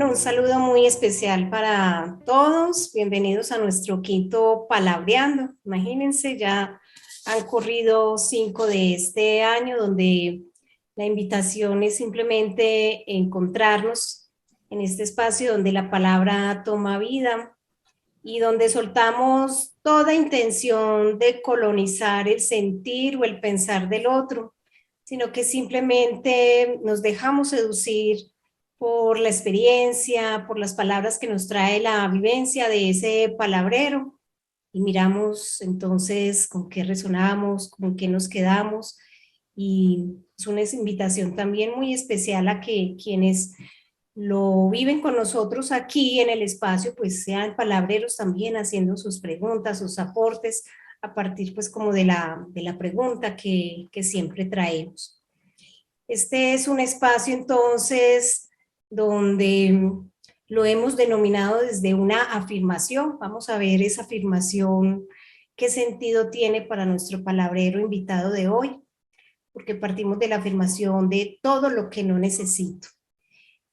Bueno, un saludo muy especial para todos. Bienvenidos a nuestro quinto Palabreando. Imagínense, ya han corrido 5 de este año, donde la invitación es simplemente encontrarnos en este espacio donde la palabra toma vida y donde soltamos toda intención de colonizar el sentir o el pensar del otro, sino que simplemente nos dejamos seducir por la experiencia, por las palabras que nos trae la vivencia de ese palabrero y miramos entonces con qué resonamos, con qué nos quedamos, y es una invitación también muy especial a que quienes lo viven con nosotros aquí en el espacio, pues sean palabreros también haciendo sus preguntas, sus aportes, a partir pues como de la pregunta que siempre traemos. Este es un espacio entonces donde lo hemos denominado desde una afirmación. Vamos a ver esa afirmación, qué sentido tiene para nuestro palabrero invitado de hoy, porque partimos de la afirmación de todo lo que no necesito.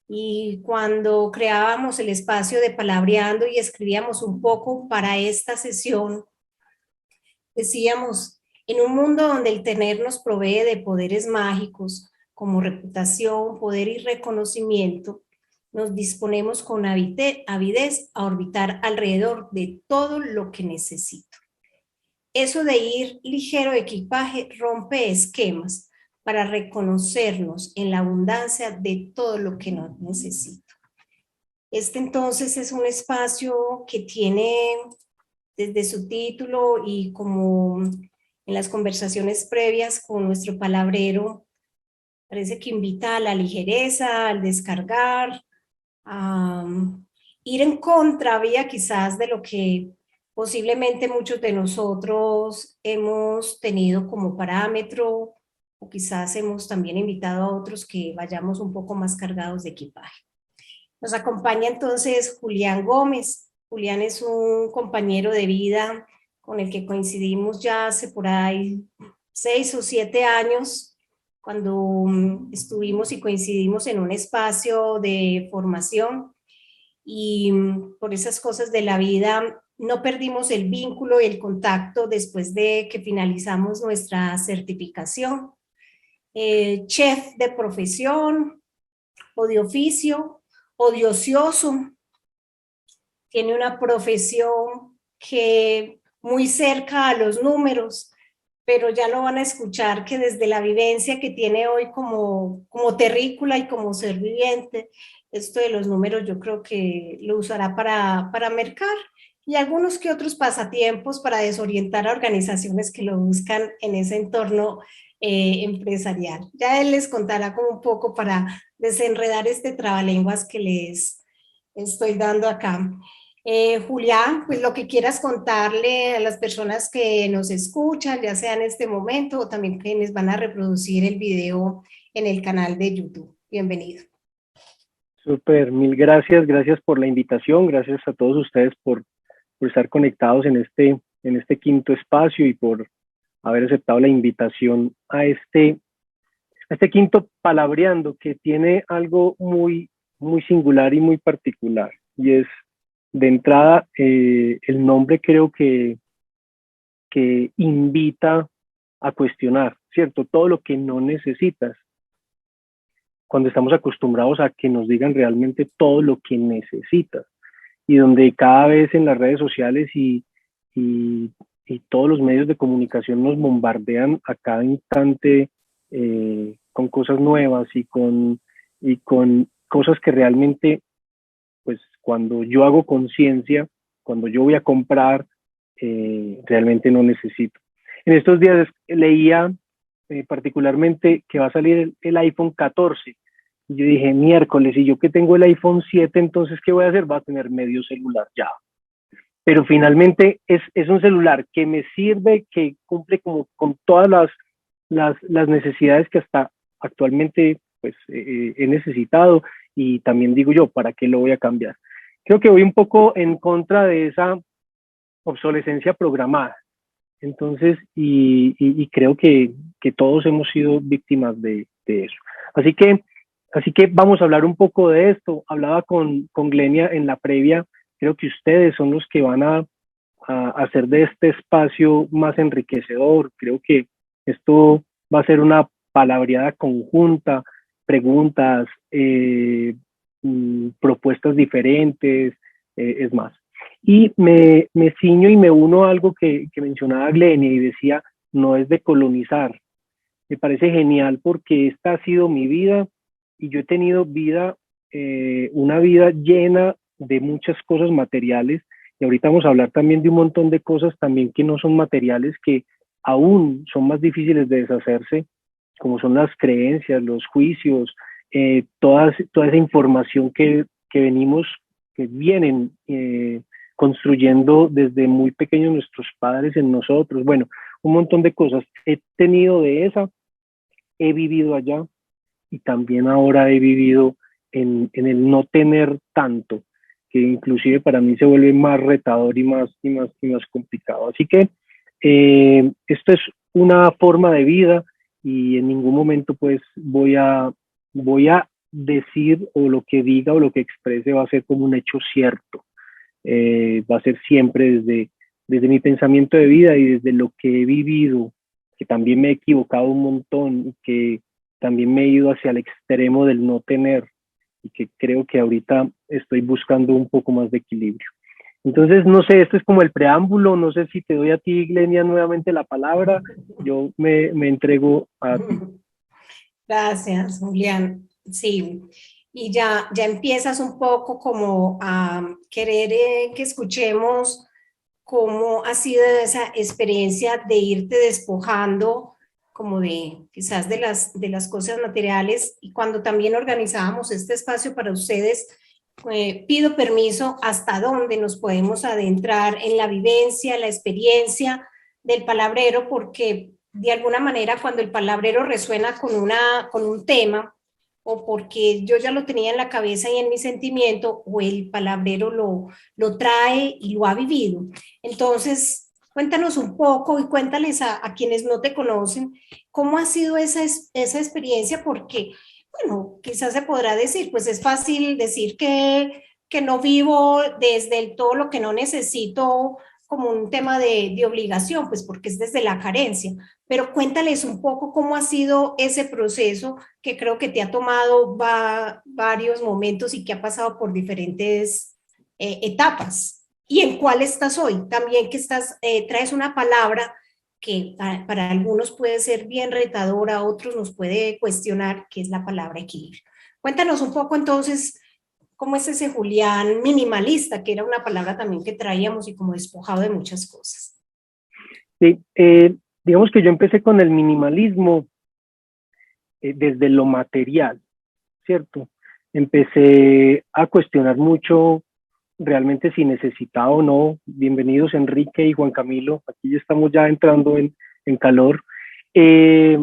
Y cuando creábamos el espacio de Palabreando y escribíamos un poco para esta sesión, decíamos, en un mundo donde el tener nos provee de poderes mágicos como reputación, poder y reconocimiento, nos disponemos con avidez a orbitar alrededor de todo lo que necesito. Eso de ir ligero de equipaje rompe esquemas para reconocernos en la abundancia de todo lo que no necesito. Este entonces es un espacio que tiene desde su título y como en las conversaciones previas con nuestro palabrero, parece que invita a la ligereza, al descargar, a ir en contravía quizás de lo que posiblemente muchos de nosotros hemos tenido como parámetro, o quizás hemos también invitado a otros que vayamos un poco más cargados de equipaje. Nos acompaña entonces Julián Gómez. Julián es un compañero de vida con el que coincidimos ya hace por ahí 6 o 7 años, cuando estuvimos y coincidimos en un espacio de formación, y por esas cosas de la vida no perdimos el vínculo y el contacto después de que finalizamos nuestra certificación. Chef de profesión o de oficio o de ocioso, tiene una profesión que muy cerca a los números, pero ya lo van a escuchar que desde la vivencia que tiene hoy como terrícola y como ser viviente, esto de los números yo creo que lo usará para mercar, y algunos que otros pasatiempos para desorientar a organizaciones que lo buscan en ese entorno empresarial. Ya él les contará como un poco para desenredar este trabalenguas que les estoy dando acá. Julián, pues lo que quieras contarle a las personas que nos escuchan, ya sea en este momento o también quienes van a reproducir el video en el canal de YouTube. Bienvenido. Súper, mil gracias, gracias por la invitación, gracias a todos ustedes por estar conectados en este quinto espacio y por haber aceptado la invitación a este quinto Palabreando, que tiene algo muy, muy singular y muy particular, y es, de entrada, el nombre creo que invita a cuestionar, ¿cierto? Todo lo que no necesitas, cuando estamos acostumbrados a que nos digan realmente todo lo que necesitas, y donde cada vez en las redes sociales y todos los medios de comunicación nos bombardean a cada instante con cosas nuevas y con cosas que realmente, pues cuando yo hago conciencia, cuando yo voy a comprar, realmente no necesito. En estos días leía particularmente que va a salir el iPhone 14. Y yo dije, miércoles, y yo que tengo el iPhone 7, entonces, ¿qué voy a hacer? Va a tener medio celular ya. Pero finalmente es un celular que me sirve, que cumple como con todas las necesidades que hasta actualmente pues, he necesitado, y también digo yo, ¿para qué lo voy a cambiar? Creo que voy un poco en contra de esa obsolescencia programada. Entonces, y creo que todos hemos sido víctimas de eso. Así que Así que vamos a hablar un poco de esto. Hablaba con Glenia en la previa, creo que ustedes son los que van a hacer de este espacio más enriquecedor. Creo que esto va a ser una palabreada conjunta, preguntas, propuestas diferentes, es más. Y me ciño y me uno a algo que mencionaba Glenia y decía, no es de colonizar. Me parece genial porque esta ha sido mi vida y yo he tenido vida, una vida llena de muchas cosas materiales y ahorita vamos a hablar también de un montón de cosas también que no son materiales, que aún son más difíciles de deshacerse, como son las creencias, los juicios, toda esa información que venimos, que vienen construyendo desde muy pequeños nuestros padres en nosotros. Bueno, un montón de cosas. He tenido de esa, he vivido allá y también ahora he vivido en el no tener tanto, que inclusive para mí se vuelve más retador y más complicado. Así que esto es una forma de vida y en ningún momento pues voy a decir o lo que diga o lo que exprese va a ser como un hecho cierto. Va a ser siempre desde mi pensamiento de vida y desde lo que he vivido, que también me he equivocado un montón, que también me he ido hacia el extremo del no tener y que creo que ahorita estoy buscando un poco más de equilibrio. Entonces, no sé, esto es como el preámbulo, no sé si te doy a ti, Glenia, nuevamente la palabra, yo me entrego a ti. Gracias, Julián. Sí, y ya empiezas un poco como a querer que escuchemos cómo ha sido esa experiencia de irte despojando como de quizás de las cosas materiales. Y cuando también organizábamos este espacio para ustedes, pido permiso hasta dónde nos podemos adentrar en la vivencia, la experiencia del palabrero, porque de alguna manera cuando el palabrero resuena con un tema, o porque yo ya lo tenía en la cabeza y en mi sentimiento, o el palabrero lo trae y lo ha vivido. Entonces, cuéntanos un poco y cuéntales a quienes no te conocen cómo ha sido esa experiencia, porque, bueno, quizás se podrá decir, pues es fácil decir que no vivo desde el todo lo que no necesito como un tema de obligación, pues porque es desde la carencia, pero cuéntales un poco cómo ha sido ese proceso que creo que te ha tomado varios momentos y que ha pasado por diferentes etapas. ¿Y en cuál estás hoy? También que traes una palabra que para algunos puede ser bien retadora, a otros nos puede cuestionar, que es la palabra equilibrio. Cuéntanos un poco entonces cómo es ese Julián minimalista, que era una palabra también que traíamos y como despojado de muchas cosas. Sí, digamos que yo empecé con el minimalismo desde lo material, ¿cierto? Empecé a cuestionar mucho realmente si necesitaba o no. Bienvenidos Enrique y Juan Camilo, aquí ya estamos ya entrando en calor. Eh,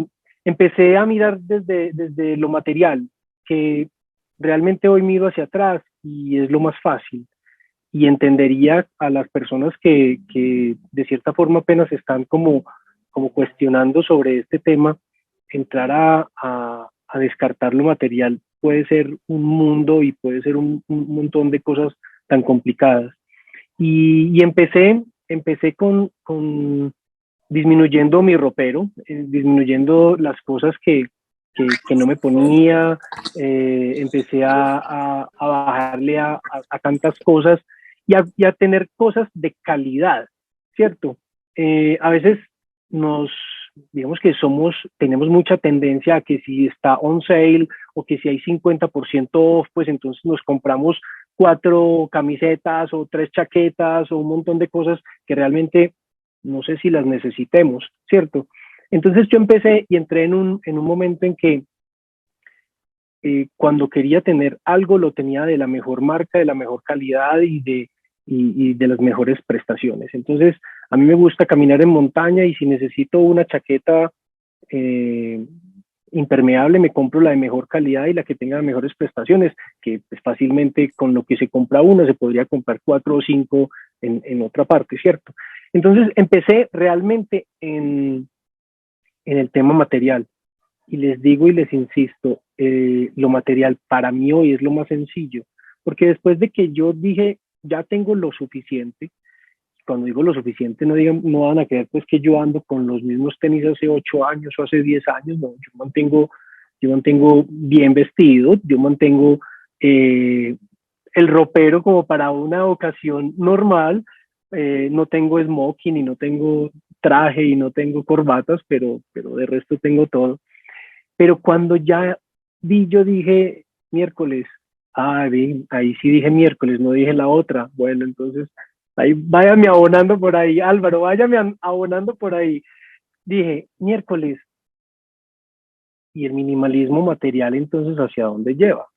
Empecé a mirar desde lo material, que realmente hoy miro hacia atrás y es lo más fácil. Y entendería a las personas que de cierta forma apenas están como cuestionando sobre este tema, entrar a descartar lo material puede ser un mundo y puede ser un montón de cosas tan complicadas. Y empecé con disminuyendo mi ropero, disminuyendo las cosas que no me ponía, empecé a bajarle a tantas cosas y a tener cosas de calidad, ¿cierto? A veces nos, digamos que tenemos mucha tendencia a que si está on sale o que si hay 50% off, pues entonces nos compramos 4 camisetas o 3 chaquetas o un montón de cosas que realmente no sé si las necesitemos, ¿cierto? Entonces yo empecé y entré en un momento en que cuando quería tener algo lo tenía de la mejor marca, de la mejor calidad y de las mejores prestaciones. Entonces a mí me gusta caminar en montaña y si necesito una chaqueta impermeable me compro la de mejor calidad y la que tenga mejores prestaciones, que pues, fácilmente con lo que se compra una se podría comprar 4 o 5 en otra parte, ¿cierto? Entonces empecé realmente en el tema material Y les digo y les insisto, lo material para mí hoy es lo más sencillo, porque después de que yo dije, ya tengo lo suficiente, cuando digo lo suficiente, no, digan, no van a creer pues que yo ando con los mismos tenis hace 8 años o hace 10 años, no, yo mantengo bien vestido, yo mantengo el ropero como para una ocasión normal, no tengo smoking y no tengo traje y no tengo corbatas, pero de resto tengo todo. Pero cuando ya yo dije miércoles, ahí sí dije miércoles, no dije la otra. Bueno, entonces ahí váyame abonando por ahí, Álvaro, váyame abonando por ahí. Dije miércoles, y el minimalismo material entonces hacia dónde lleva.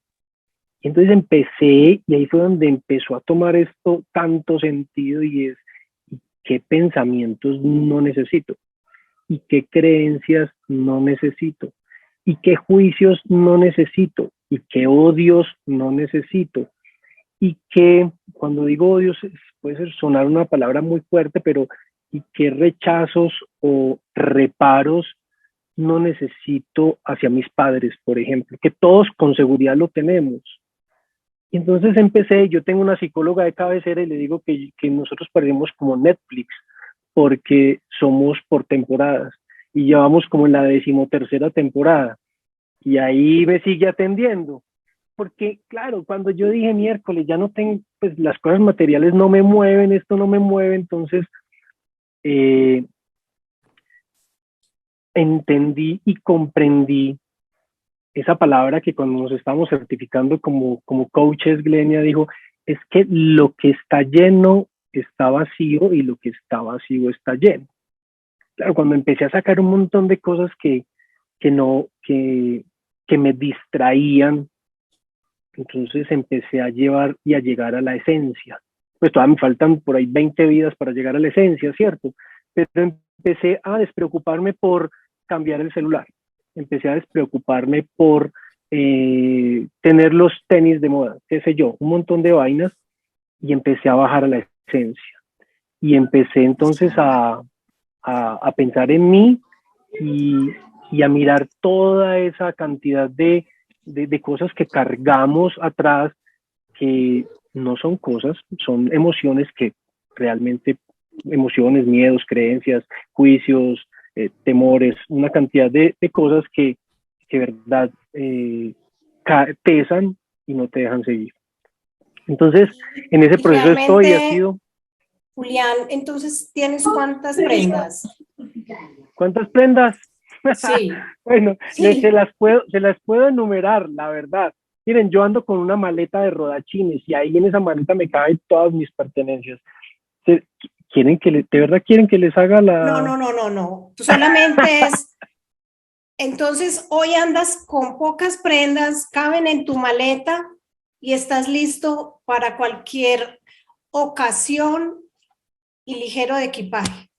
Y entonces empecé, y ahí fue donde empezó a tomar esto tanto sentido, y es qué pensamientos no necesito y qué creencias no necesito y qué juicios no necesito y qué odios no necesito y qué, cuando digo odios puede sonar una palabra muy fuerte, pero y qué rechazos o reparos no necesito hacia mis padres, por ejemplo, que todos con seguridad lo tenemos. Y entonces empecé, yo tengo una psicóloga de cabecera y le digo que nosotros parecemos como Netflix, porque somos por temporadas y llevamos como en la 13ª temporada y ahí me sigue atendiendo. Porque claro, cuando yo dije miércoles ya no tengo, pues las cosas materiales no me mueven, esto no me mueve, entonces eh, entendí y comprendí esa palabra que cuando nos estamos certificando como coaches, Glenia dijo, es que lo que está lleno está vacío y lo que está vacío está lleno. Claro, cuando empecé a sacar un montón de cosas que no, que me distraían, entonces empecé a llevar y a llegar a la esencia. Pues todavía me faltan por ahí 20 vidas para llegar a la esencia, ¿cierto? Pero empecé a despreocuparme por cambiar el celular. Empecé a despreocuparme por tener los tenis de moda, qué sé yo, un montón de vainas, y empecé a bajar a la esencia. Y empecé entonces a pensar en mí y, y a mirar toda esa cantidad de cosas que cargamos atrás, que no son cosas, son emociones que realmente, emociones, miedos, creencias, juicios, temores, una cantidad de cosas que verdad pesan y no te dejan seguir. Entonces, en ese Y proceso estoy, ha realmente, sido... Julián, entonces, ¿tienes cuántas prendas? ¿Cuántas prendas? Sí, Bueno, sí. se las puedo enumerar, la verdad. Miren, yo ando con una maleta de rodachines y ahí en esa maleta me caben todas mis pertenencias. ¿Quieren que de verdad quieren que les haga No, la... no, no, no, no. Tú solamente es, entonces hoy andas con pocas prendas, caben en tu maleta y estás listo para cualquier ocasión y ligero de equipaje.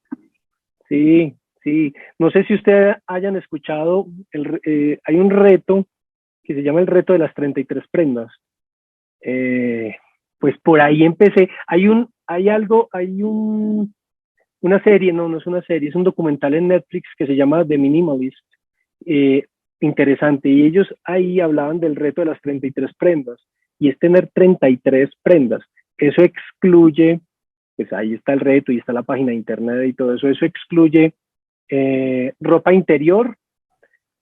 Sí, sí. No sé si ustedes hayan escuchado, hay un reto que se llama el reto de las 33 prendas. Eh, pues por ahí empecé. Una serie, no es una serie, es un documental en Netflix que se llama The Minimalist. Eh, Interesante. Y ellos ahí hablaban del reto de las 33 prendas. Y es tener 33 prendas. Eso excluye, pues ahí está el reto y está la página de internet y todo eso. Eso excluye ropa interior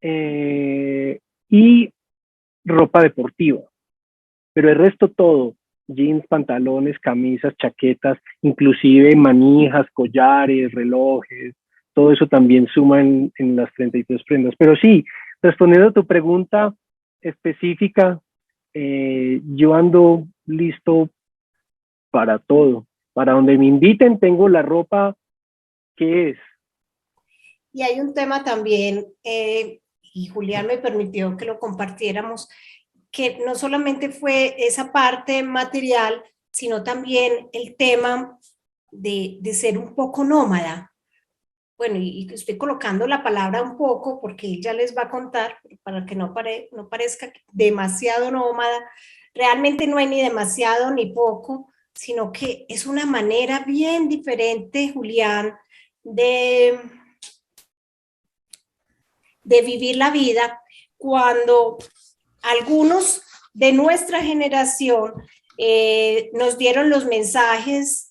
y ropa deportiva. Pero el resto todo, jeans, pantalones, camisas, chaquetas, inclusive manijas, collares, relojes, todo eso también suma en las 33 prendas. Pero sí, respondiendo a tu pregunta específica, yo ando listo para todo. Para donde me inviten tengo la ropa que es. Y hay un tema también, y Julián me permitió que lo compartiéramos, que no solamente fue esa parte material, sino también el tema de ser un poco nómada. Bueno, y estoy colocando la palabra un poco porque ella les va a contar, para que no parezca demasiado nómada. Realmente no hay ni demasiado ni poco, sino que es una manera bien diferente, Julián, de de vivir la vida cuando algunos de nuestra generación nos dieron los mensajes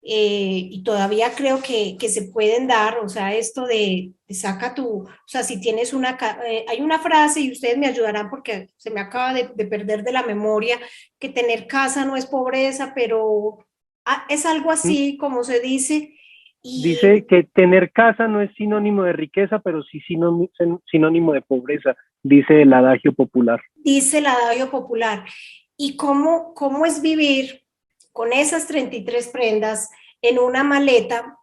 y todavía creo que se pueden dar, o sea, esto de saca tu, o sea, si tienes hay una frase y ustedes me ayudarán porque se me acaba de perder de la memoria, que tener casa no es pobreza, pero es algo así como se dice. Dice que tener casa no es sinónimo de riqueza, pero sí sinónimo de pobreza, dice el adagio popular. Dice el adagio popular. ¿Y cómo es vivir con esas 33 prendas en una maleta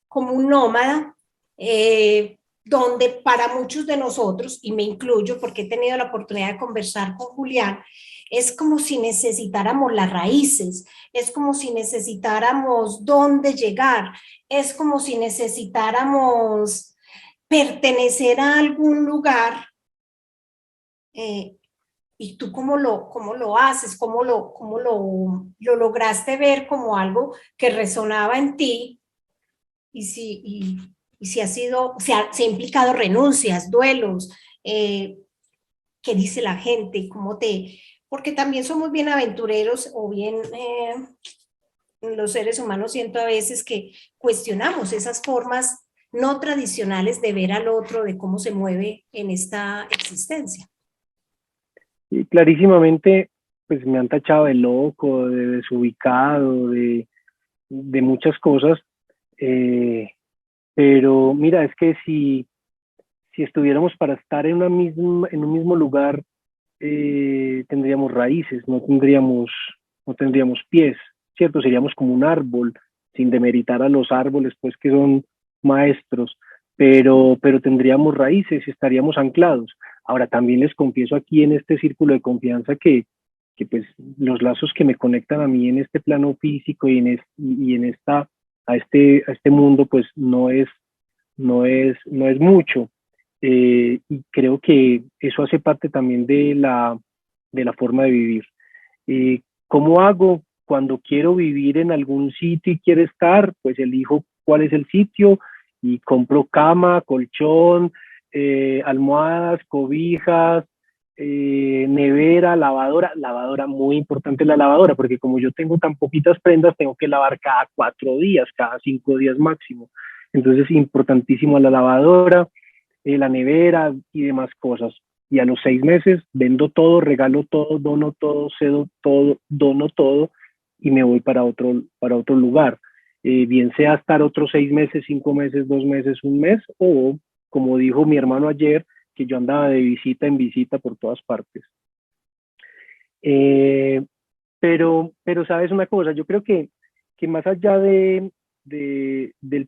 como un nómada? Donde para muchos de nosotros, y me incluyo porque he tenido la oportunidad de conversar con Julián, es como si necesitáramos las raíces, es como si necesitáramos dónde llegar, es como si necesitáramos pertenecer a algún lugar. ¿Y tú cómo lo haces? ¿Lo lograste ver como algo que resonaba en ti? Y si ha sido, se ha implicado renuncias, duelos, ¿qué dice la gente? Porque también somos bien aventureros o bien los seres humanos siento a veces que cuestionamos esas formas no tradicionales de ver al otro, de cómo se mueve en esta existencia. Y clarísimamente, pues me han tachado de loco, de desubicado, de muchas cosas, pero mira, es que si estuviéramos para estar en un mismo lugar, tendríamos raíces, no tendríamos pies, ¿cierto? Seríamos como un árbol, sin demeritar a los árboles, pues que son maestros, pero tendríamos raíces y estaríamos anclados. Ahora, también les confieso aquí en este círculo de confianza que pues los lazos que me conectan a mí en este plano físico y en a este mundo, pues no es mucho. Y creo que eso hace parte también de la forma de vivir. ¿Cómo hago? Cuando quiero vivir en algún sitio y quiero estar, pues elijo cuál es el sitio y compro cama, colchón, almohadas, cobijas, nevera, lavadora, muy importante la lavadora, porque como yo tengo tan poquitas prendas, tengo que lavar cada 4 días, cada 5 días máximo. Entonces, importantísimo la lavadora, la nevera y demás cosas. Y a los 6 meses vendo todo, regalo todo, dono todo, cedo todo, dono todo y me voy para otro lugar. Bien sea estar otros 6 meses, 5 meses, 2 meses, un mes, o como dijo mi hermano ayer, que yo andaba de visita en visita por todas partes. Eh, pero sabes una cosa, yo creo que más allá del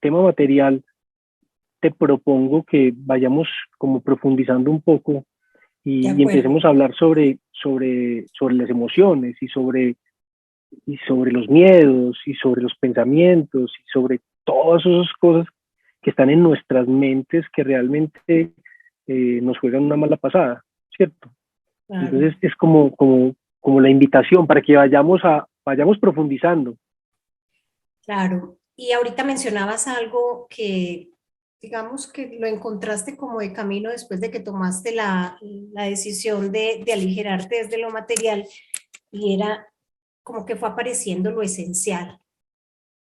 tema material, te propongo que vayamos como profundizando un poco De y acuerdo. empecemos a hablar sobre las emociones y sobre los miedos y sobre los pensamientos y sobre todas esas cosas que están en nuestras mentes que realmente nos juegan una mala pasada, ¿cierto? Claro. Entonces es como la invitación para que vayamos profundizando. Claro. Y ahorita mencionabas algo que, digamos que lo encontraste como de camino después de que tomaste la decisión de aligerarte desde lo material y era como que fue apareciendo lo esencial.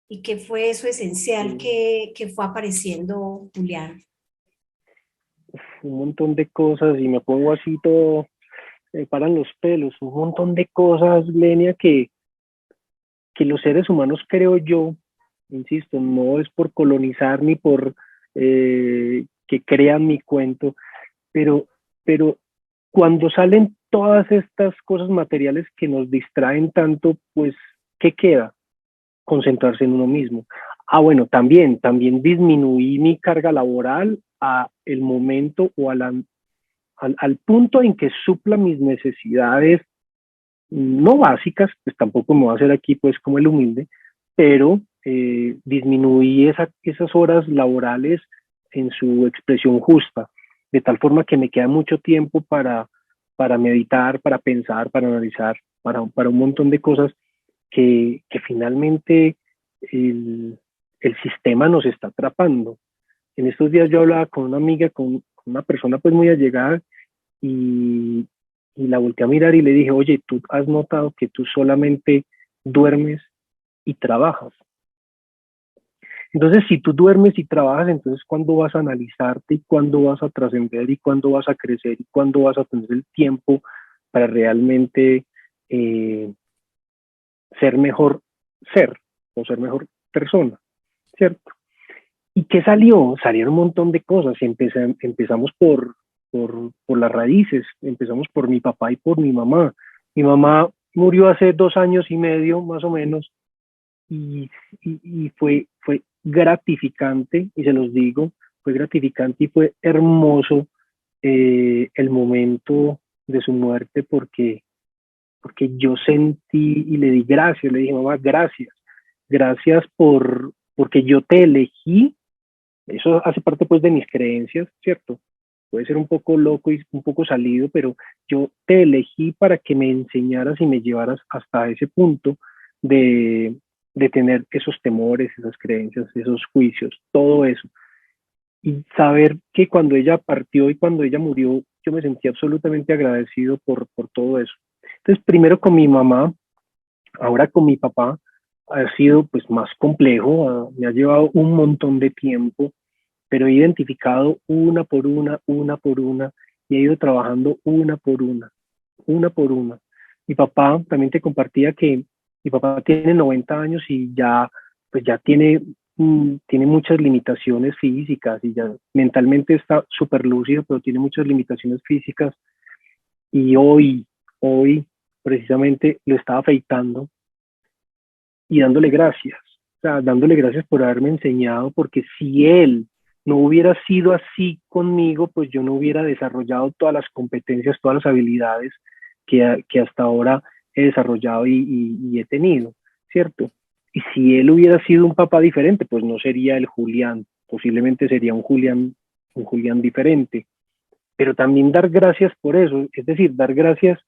¿Y qué fue eso esencial que fue apareciendo, Julián? Un montón de cosas y me pongo así todo, me paran los pelos, un montón de cosas, Lenia, que los seres humanos creo yo, insisto, no es por colonizar ni por que crean mi cuento, pero, pero cuando salen todas estas cosas materiales que nos distraen tanto, pues, ¿qué queda? Concentrarse en uno mismo. Ah, bueno, también disminuí mi carga laboral a el momento o al punto en que supla mis necesidades no básicas, pues tampoco me voy a hacer aquí pues como el humilde, pero disminuí esas horas laborales en su expresión justa, de tal forma que me queda mucho tiempo para meditar, para pensar, para analizar, para un montón de cosas que finalmente el sistema nos está atrapando. En estos días yo hablaba con una amiga con una persona pues muy allegada, y, y la volteé a mirar y le dije, oye, tú has notado que tú solamente duermes y trabajas. Entonces, si tú duermes y trabajas, entonces, ¿cuándo vas a analizarte y cuándo vas a trascender y cuándo vas a crecer y cuándo vas a tener el tiempo para realmente eh, ser mejor ser o ser mejor persona, ¿cierto? ¿Y qué salió? Salieron un montón de cosas. Empezamos por las raíces, empezamos por mi papá y por mi mamá. Mi mamá murió hace 2 años y medio, más o menos, y, y fue gratificante, y se los digo, fue gratificante y fue hermoso el momento de su muerte, porque yo sentí y le di gracias, le dije, mamá, gracias, gracias porque yo te elegí. Eso hace parte pues de mis creencias, ¿cierto? Puede ser un poco loco y un poco salido, pero yo te elegí para que me enseñaras y me llevaras hasta ese punto de, de tener esos temores, esas creencias, esos juicios, todo eso. Y saber que cuando ella partió y cuando ella murió, yo me sentí absolutamente agradecido por todo eso. Entonces, primero con mi mamá, ahora con mi papá, ha sido pues más complejo, me ha llevado un montón de tiempo, pero he identificado una por una, y he ido trabajando una por una. Mi papá también te compartía que mi papá tiene 90 años y ya, pues ya tiene muchas limitaciones físicas y ya mentalmente está súper lúcido, pero tiene muchas limitaciones físicas, y hoy precisamente lo estaba afeitando y dándole gracias, o sea, dándole gracias por haberme enseñado, porque si él no hubiera sido así conmigo, pues yo no hubiera desarrollado todas las competencias, todas las habilidades que hasta ahora he desarrollado y he tenido, ¿cierto? Y si él hubiera sido un papá diferente, pues no sería el Julián, posiblemente sería un Julián diferente. Pero también dar gracias por eso, es decir, dar gracias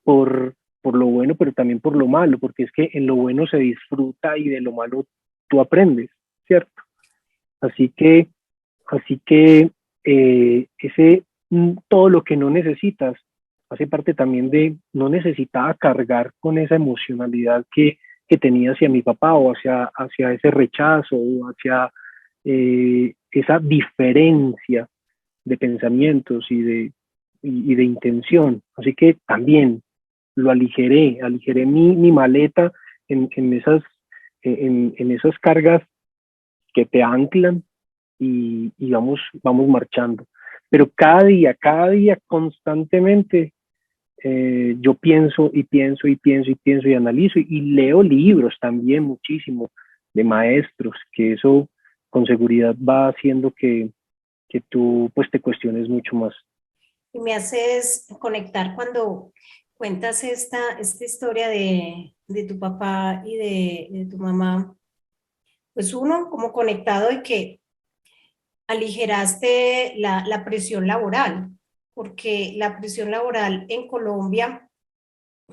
por lo bueno, pero también por lo malo, porque es que en lo bueno se disfruta y de lo malo tú aprendes, ¿cierto? Así que, así que ese, todo lo que no necesitas hace parte también de, no necesitaba cargar con esa emocionalidad que tenía hacia mi papá, o hacia ese rechazo, o hacia esa diferencia de pensamientos y de intención. Así que también lo aligeré mi maleta en en esas cargas que te anclan, y vamos marchando. Pero cada día constantemente, yo pienso y pienso y pienso y pienso y analizo, y leo libros también muchísimo de maestros, que eso con seguridad va haciendo que tú pues te cuestiones mucho más. Y me haces conectar cuando cuentas esta historia de tu papá y de tu mamá. Pues uno, como conectado de que aligeraste la presión laboral, porque la presión laboral en Colombia,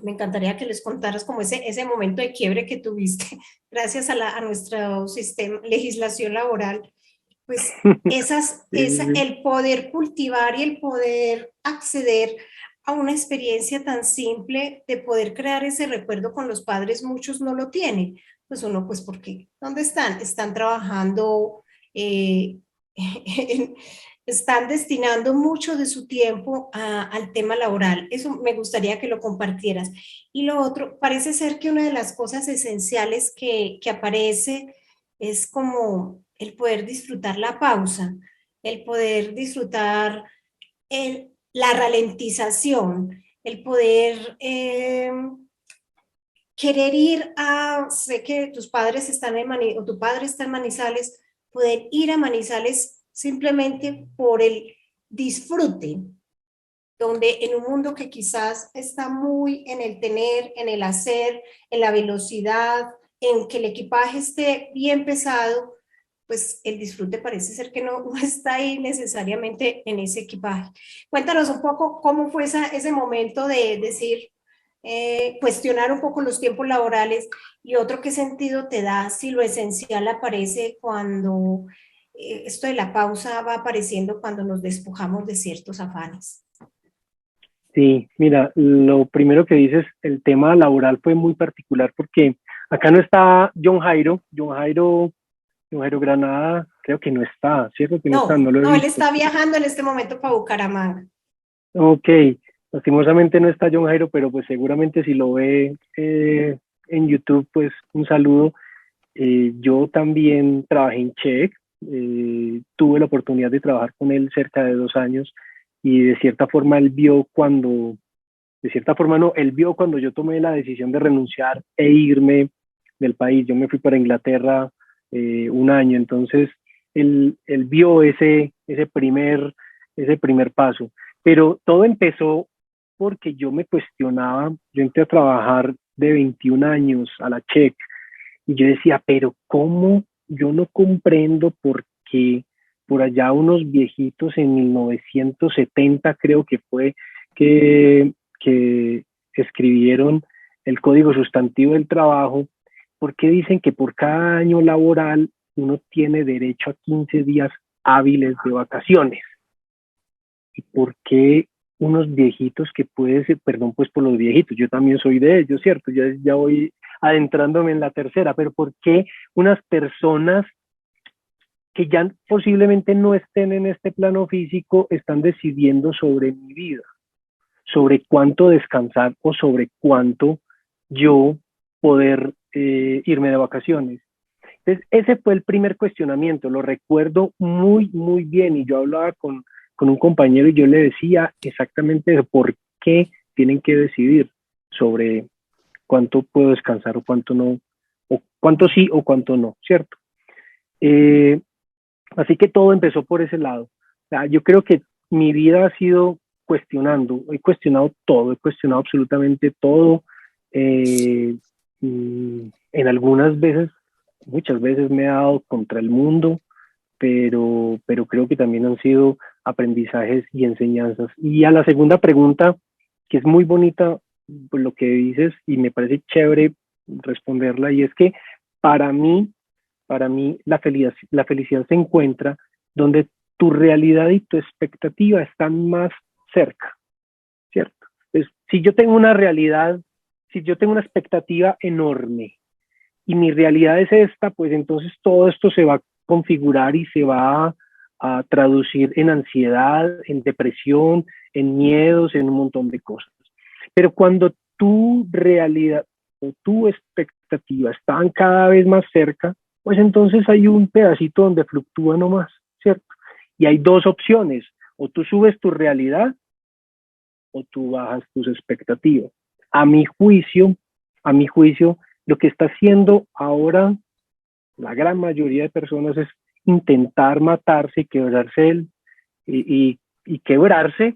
me encantaría que les contaras como ese momento de quiebre que tuviste gracias a nuestro sistema, legislación laboral, pues el poder cultivar y el poder acceder a una experiencia tan simple de poder crear ese recuerdo con los padres, muchos no lo tienen. Pues uno, pues, ¿por qué? ¿Dónde están? Están trabajando, eh, están destinando mucho de su tiempo al tema laboral. Eso me gustaría que lo compartieras. Y lo otro, parece ser que una de las cosas esenciales que aparece es como el poder disfrutar la pausa, el poder disfrutar la ralentización, el poder querer ir sé que tus padres están o tu padre está en Manizales, poder ir a Manizales simplemente por el disfrute, donde en un mundo que quizás está muy en el tener, en el hacer, en la velocidad, en que el equipaje esté bien pesado, pues el disfrute parece ser que no está ahí necesariamente en ese equipaje. Cuéntanos un poco cómo fue ese momento de decir, cuestionar un poco los tiempos laborales, y otro, qué sentido te da si lo esencial aparece cuando esto de la pausa va apareciendo cuando nos despojamos de ciertos afanes. Sí, mira, lo primero que dices, el tema laboral fue muy particular porque acá no está John Jairo Granada, creo que no está, ¿cierto? Que no está, No, no lo he no, él visto. está viajando en este momento para Bucaramanga. Ok, lastimosamente no está John Jairo, pero pues seguramente si lo ve en YouTube, pues un saludo. Yo también trabajé en Check, tuve la oportunidad de trabajar con él cerca de 2 años y de cierta forma él vio cuando, de cierta forma no, él vio cuando yo tomé la decisión de renunciar e irme del país. Yo me fui para Inglaterra 1 año, entonces él vio ese primer paso. Pero todo empezó porque yo me cuestionaba, yo entré a trabajar de 21 años a la Check y yo decía, pero ¿cómo? Yo no comprendo por qué por allá unos viejitos en 1970 creo que fue que escribieron el Código Sustantivo del Trabajo, ¿por qué dicen que por cada año laboral uno tiene derecho a 15 días hábiles de vacaciones? ¿Y por qué unos viejitos que puede ser, perdón pues por los viejitos, yo también soy de ellos, ¿cierto? Ya voy adentrándome en la tercera, pero ¿por qué unas personas que ya posiblemente no estén en este plano físico están decidiendo sobre mi vida, sobre cuánto descansar o sobre cuánto yo poder irme de vacaciones? Entonces, ese fue el primer cuestionamiento, lo recuerdo muy, muy bien, y yo hablaba con un compañero y yo le decía exactamente eso, por qué tienen que decidir sobre cuánto puedo descansar o cuánto no, o cuánto sí o cuánto no, ¿cierto? Eh, Así que todo empezó por ese lado. O sea, yo creo que mi vida ha sido cuestionando, he cuestionado todo, he cuestionado absolutamente todo. Eh, en algunas veces, muchas veces me he dado contra el mundo, pero creo que también han sido aprendizajes y enseñanzas. Y a la segunda pregunta, que es muy bonita pues, lo que dices, y me parece chévere responderla, y es que para mí, la felicidad se encuentra donde tu realidad y tu expectativa están más cerca, ¿cierto? Entonces, si yo tengo una realidad, si yo tengo una expectativa enorme y mi realidad es esta, pues entonces todo esto se va a configurar y se va a traducir en ansiedad, en depresión, en miedos, en un montón de cosas. Pero cuando tu realidad o tu expectativa están cada vez más cerca, pues entonces hay un pedacito donde fluctúa nomás, ¿cierto? Y hay dos opciones, o tú subes tu realidad o tú bajas tus expectativas. A mi juicio, a mi juicio, lo que está haciendo ahora la gran mayoría de personas es intentar matarse y quebrarse y quebrarse.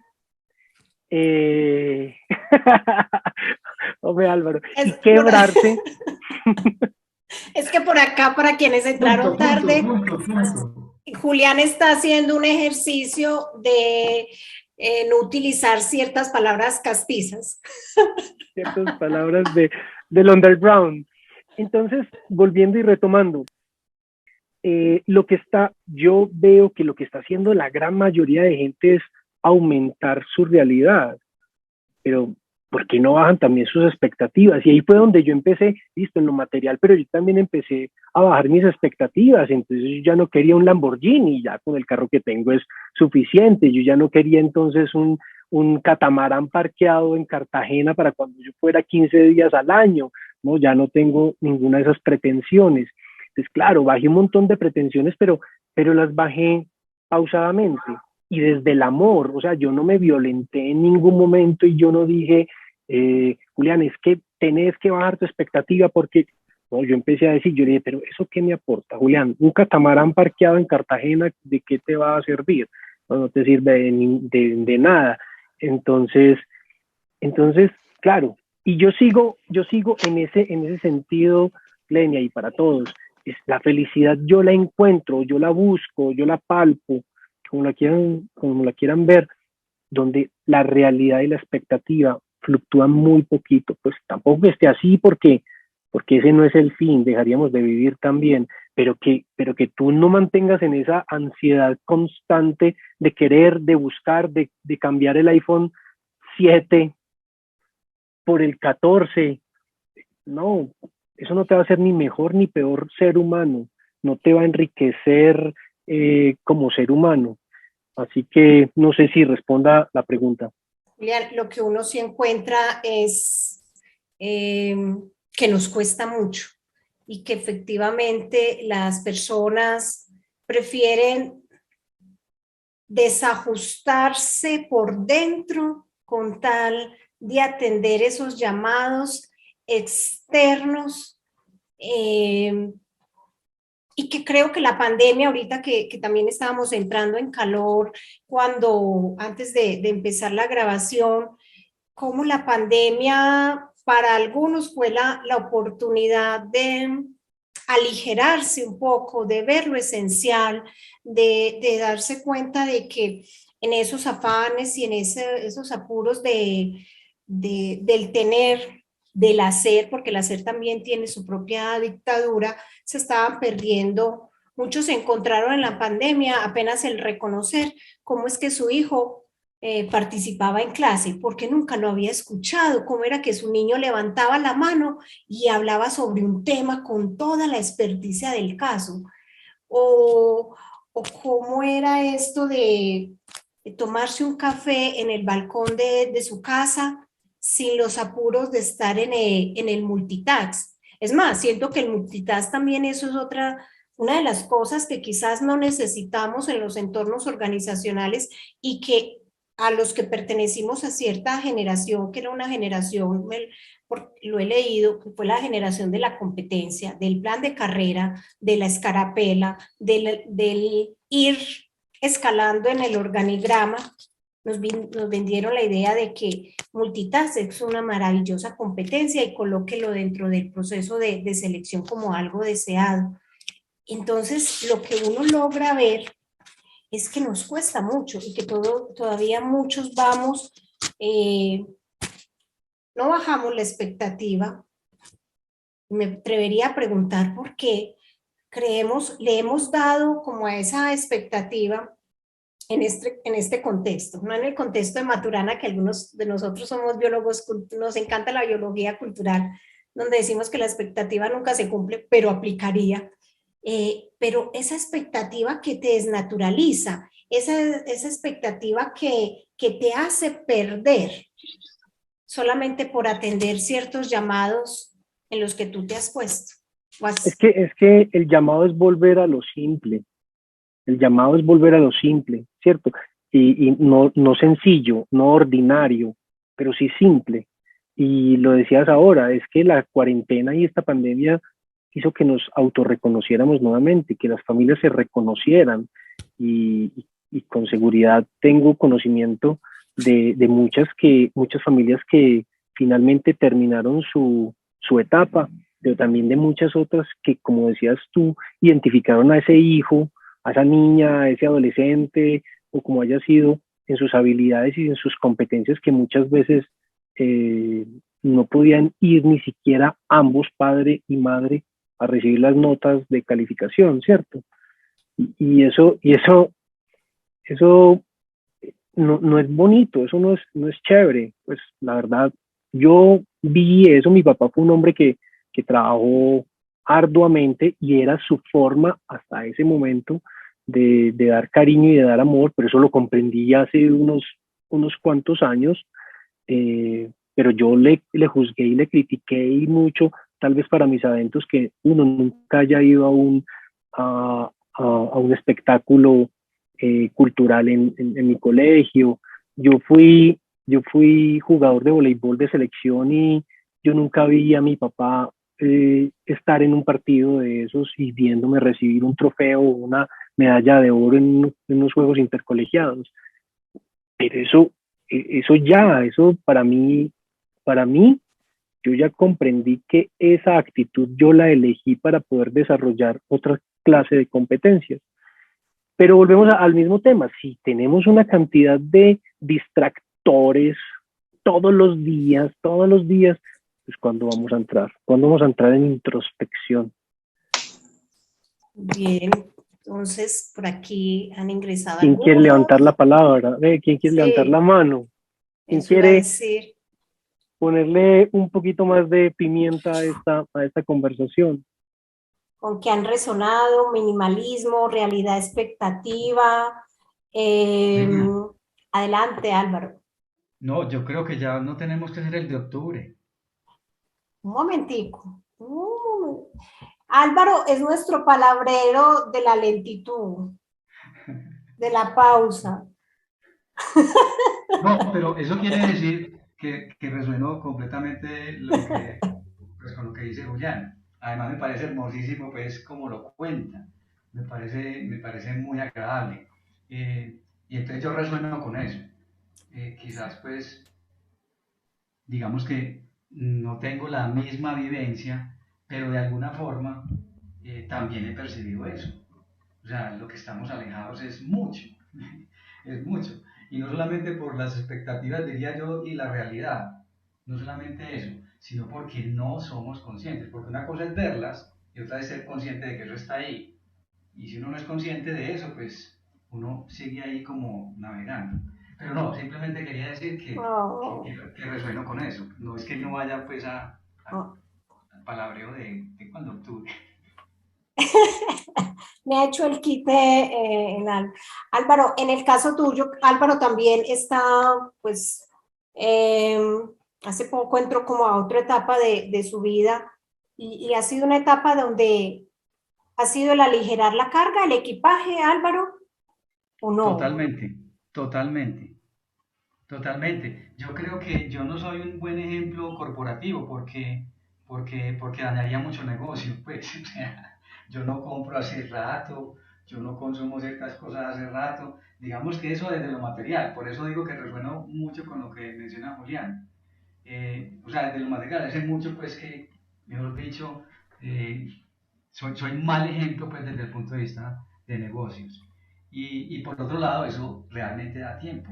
Eh... Hombre Álvaro, y quebrarse. Es que por acá, para quienes entraron tarde, Julián está haciendo un ejercicio de no utilizar ciertas palabras castizas. Ciertas palabras del underground. Entonces, volviendo y retomando, yo veo que lo que está haciendo la gran mayoría de gente es aumentar su realidad, pero ¿por qué no bajan también sus expectativas? Y ahí fue donde yo empecé, listo, en lo material, pero yo también empecé a bajar mis expectativas. Entonces yo ya no quería un Lamborghini, ya con el carro que tengo es suficiente. Yo ya no quería entonces un catamarán parqueado en Cartagena para cuando yo fuera 15 días al año, ¿no? Ya no tengo ninguna de esas pretensiones. Entonces, claro, bajé un montón de pretensiones, pero las bajé pausadamente y desde el amor. O sea, yo no me violenté en ningún momento y yo no dije, Julián, es que tenés que bajar tu expectativa porque, no, yo empecé a decir, yo le dije, pero ¿eso qué me aporta, Julián? Un catamarán parqueado en Cartagena, ¿de qué te va a servir? No te sirve de nada. Entonces, claro, y yo sigo en ese sentido, Lenia, y para todos, es la felicidad yo la encuentro, yo la busco, yo la palpo, como la quieran ver, donde la realidad y la expectativa fluctúan muy poquito, pues tampoco esté así porque ese no es el fin, dejaríamos de vivir también, pero que tú no mantengas en esa ansiedad constante de querer, de buscar, de cambiar el iPhone 7 por el 14. No, eso no te va a hacer ni mejor ni peor ser humano, no te va a enriquecer como ser humano. Así que no sé si responda la pregunta. Julián, lo que uno sí encuentra es que nos cuesta mucho y que efectivamente las personas prefieren desajustarse por dentro con tal de atender esos llamados externos, y que creo que la pandemia, ahorita que también estábamos entrando en calor, cuando antes de empezar la grabación, como la pandemia para algunos fue la oportunidad de aligerarse un poco, de ver lo esencial, de darse cuenta de que en esos afanes y en esos apuros del tener, del hacer, porque el hacer también tiene su propia dictadura, se estaban perdiendo. Muchos se encontraron en la pandemia apenas el reconocer cómo es que su hijo participaba en clase, porque nunca lo había escuchado, cómo era que su niño levantaba la mano y hablaba sobre un tema con toda la experticia del caso, o, o cómo era esto de tomarse un café en el balcón de su casa sin los apuros de estar en el multitask. Es más, siento que el multitask también eso es una de las cosas que quizás no necesitamos en los entornos organizacionales y que a los que pertenecimos a cierta generación, que era una generación, lo he leído, que fue la generación de la competencia, del plan de carrera, de la escarapela, del ir escalando en el organigrama. Nos vendieron la idea de que multitask es una maravillosa competencia y colóquelo dentro del proceso de selección como algo deseado. Entonces, lo que uno logra ver es que nos cuesta mucho y que todavía muchos vamos, no bajamos la expectativa. Me atrevería a preguntar por qué le hemos dado como a esa expectativa en este contexto, no en el contexto de Maturana, que algunos de nosotros somos biólogos, nos encanta la biología cultural, donde decimos que la expectativa nunca se cumple, pero aplicaría. Pero esa expectativa que te desnaturaliza, esa expectativa que te hace perder solamente por atender ciertos llamados en los que tú te has puesto. Es que el llamado es volver a lo simple. El llamado es volver a lo simple, ¿cierto? Y no, no sencillo, no ordinario, pero sí simple. Y lo decías ahora, es que la cuarentena y esta pandemia hizo que nos autorreconociéramos nuevamente, que las familias se reconocieran y con seguridad tengo conocimiento de muchas familias que finalmente terminaron su etapa, pero también de muchas otras que, como decías tú, identificaron a ese hijo, a esa niña, a ese adolescente, o como haya sido, en sus habilidades y en sus competencias que muchas veces no podían ir ni siquiera ambos, padre y madre, a recibir las notas de calificación, ¿cierto? Eso no es bonito, eso no es chévere. Pues la verdad, yo vi eso, mi papá fue un hombre que trabajó arduamente y era su forma hasta ese momento de dar cariño y de dar amor, pero eso lo comprendí hace unos cuantos años, pero yo le juzgué y le critiqué y mucho, tal vez para mis adentros, que uno nunca haya ido a un espectáculo cultural en mi colegio. Yo fui jugador de voleibol de selección y yo nunca vi a mi papá estar en un partido de esos y viéndome recibir un trofeo o una medalla de oro en unos juegos intercolegiados. Pero eso para mí, yo ya comprendí que esa actitud yo la elegí para poder desarrollar otra clase de competencias. Pero volvemos al mismo tema, si tenemos una cantidad de distractores todos los días, pues ¿cuándo vamos a entrar? ¿Cuándo vamos a entrar en introspección? Bien, entonces por aquí han ingresado ¿Quién quiere levantar algunos. la palabra? ¿Quién quiere levantar la Sí, mano? ¿Quién eso iba a quiere decir. ponerle un poquito más de pimienta a esta conversación? Con qué han resonado, minimalismo, realidad expectativa. Eh, Reina, Adelante, Álvaro. no, yo creo que ya no tenemos que hacer el de octubre. Un momentico. Álvaro es nuestro palabrero de la lentitud, de la pausa. No, pero eso quiere decir que resueno completamente pues, con lo que dice Julián. Además me parece hermosísimo, pues, como lo cuenta. Me parece muy agradable. Y entonces yo resueno con eso. Quizás, pues, digamos que no tengo la misma vivencia, pero de alguna forma también he percibido eso. O sea, lo que estamos alejados es mucho, es mucho. Y no solamente por las expectativas, diría yo, y la realidad. No solamente eso, sino porque no somos conscientes. Porque una cosa es verlas y otra es ser consciente de que eso está ahí. Y si uno no es consciente de eso, pues uno sigue ahí como navegando. Pero no, simplemente quería decir Oh, que resueno con eso. No es que no vaya pues oh. al palabreo de cuando obtuve. Me ha hecho el quite Álvaro, en el caso tuyo, Álvaro también está, pues, eh, hace poco entró como a otra etapa de su vida y ha sido una etapa donde ha sido el aligerar la carga, el equipaje, Álvaro, ¿o no? Totalmente, totalmente. Totalmente. Yo creo que yo no soy un buen ejemplo corporativo porque dañaría mucho negocio, pues. O sea, yo no compro hace rato, yo no consumo ciertas cosas hace rato. Digamos que eso desde lo material. Por eso digo que resueno mucho con lo que menciona Julián. O sea, desde lo material, hace mucho pues que, mejor dicho, eh, soy mal ejemplo pues desde el punto de vista de negocios. Y por otro lado, eso realmente da tiempo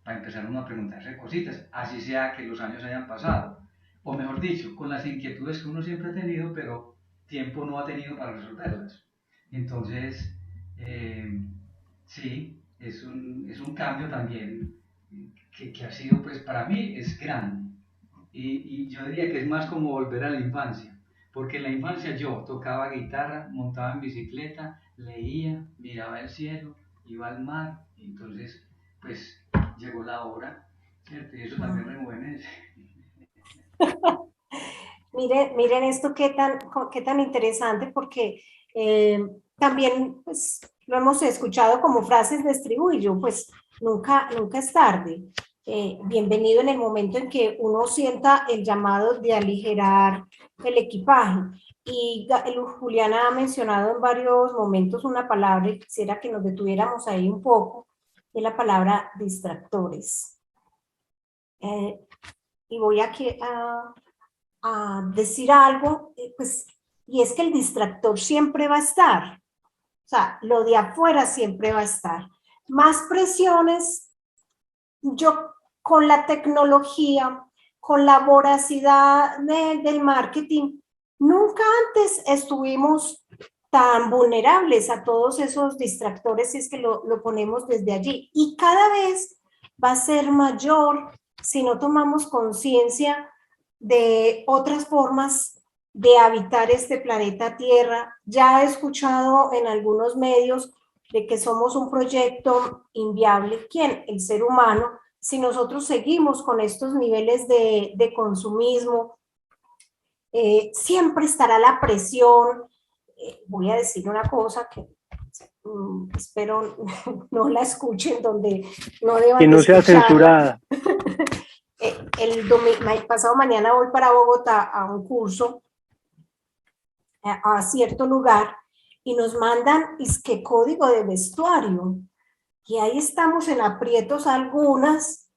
para empezar uno a preguntarse cositas, así sea que los años hayan pasado. O mejor dicho, con las inquietudes que uno siempre ha tenido, pero tiempo no ha tenido para resolverlas. Entonces, sí, es un cambio también que ha sido, pues para mí, es grande. Y yo diría que es más como volver a la infancia, porque en la infancia yo tocaba guitarra, montaba en bicicleta, leía, miraba el cielo, iba al mar, y entonces pues llegó la hora, ¿cierto? Y eso también rejuvenece. Miren esto qué tan interesante porque también pues, lo hemos escuchado como frases de estribillo, pues nunca es tarde. Bienvenido en el momento en que uno sienta el llamado de aligerar el equipaje. Y Juliana ha mencionado en varios momentos una palabra y quisiera que nos detuviéramos ahí un poco, es la palabra distractores. Eh, y voy aquí a decir algo, pues, y es que el distractor siempre va a estar, o sea, lo de afuera siempre va a estar. Más presiones, yo con la tecnología, con la voracidad del marketing, nunca antes estuvimos tan vulnerables a todos esos distractores si es que lo ponemos desde allí. Y cada vez va a ser mayor si no tomamos conciencia de otras formas de habitar este planeta Tierra. Ya he escuchado en algunos medios de que somos un proyecto inviable. ¿Quién? El ser humano. Si nosotros seguimos con estos niveles de consumismo, siempre estará la presión. Voy a decir una cosa que espero no la escuchen donde no Que deban de no sea escucharla. censurada. Pasado mañana voy para Bogotá a un curso a cierto lugar y nos mandan es que código de vestuario y ahí estamos en aprietos algunas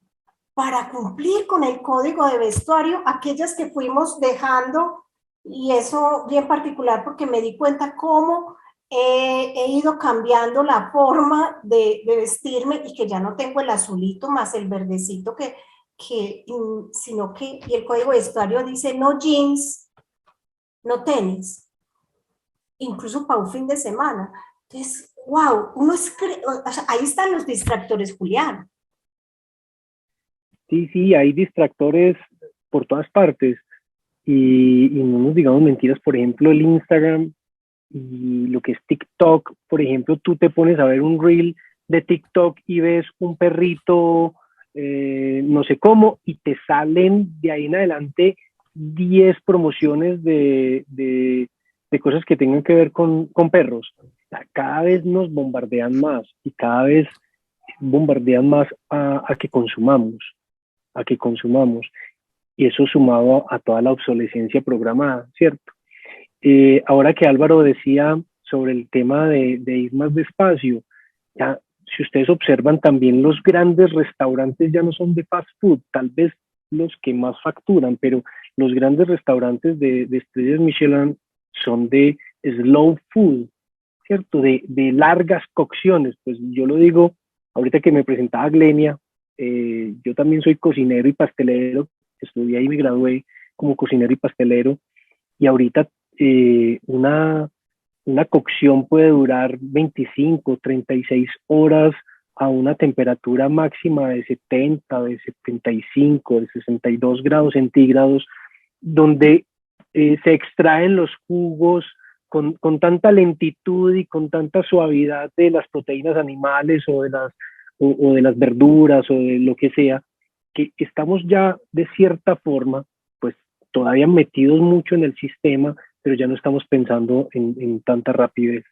para cumplir con el código de vestuario, aquellas que fuimos dejando y eso bien particular porque me di cuenta cómo he ido cambiando la forma de vestirme y que ya no tengo el azulito más el verdecito sino que, y el código de vestuario dice no jeans, no tenis. incluso para un fin de semana. Entonces, wow, o sea, ahí están los distractores, Julián. Sí, sí, hay distractores por todas partes y no nos digamos mentiras, por ejemplo, el Instagram y lo que es TikTok, por ejemplo, tú te pones a ver un reel de TikTok y ves un perrito, no sé cómo, y te salen de ahí en adelante 10 promociones de cosas que tengan que ver con perros. O sea, cada vez nos bombardean más y cada vez bombardean más a que consumamos, a que consumamos. Y eso sumado a toda la obsolescencia programada, ¿cierto? Ahora que Álvaro decía sobre el tema de ir más despacio, ya, si ustedes observan también los grandes restaurantes ya no son de fast food, tal vez los que más facturan, pero los grandes restaurantes de estrellas Michelin son de slow food, ¿cierto? De largas cocciones. Pues yo lo digo, ahorita que me presentaba Glenia, yo también soy cocinero y pastelero, estudié y me gradué como cocinero y pastelero, y ahorita una cocción puede durar 25, 36 horas a una temperatura máxima de 70, de 75, de 62 grados centígrados, donde se extraen los jugos con tanta lentitud y con tanta suavidad de las proteínas animales o de las verduras o de lo que sea, que estamos ya de cierta forma, pues todavía metidos mucho en el sistema, pero ya no estamos pensando en tanta rapidez.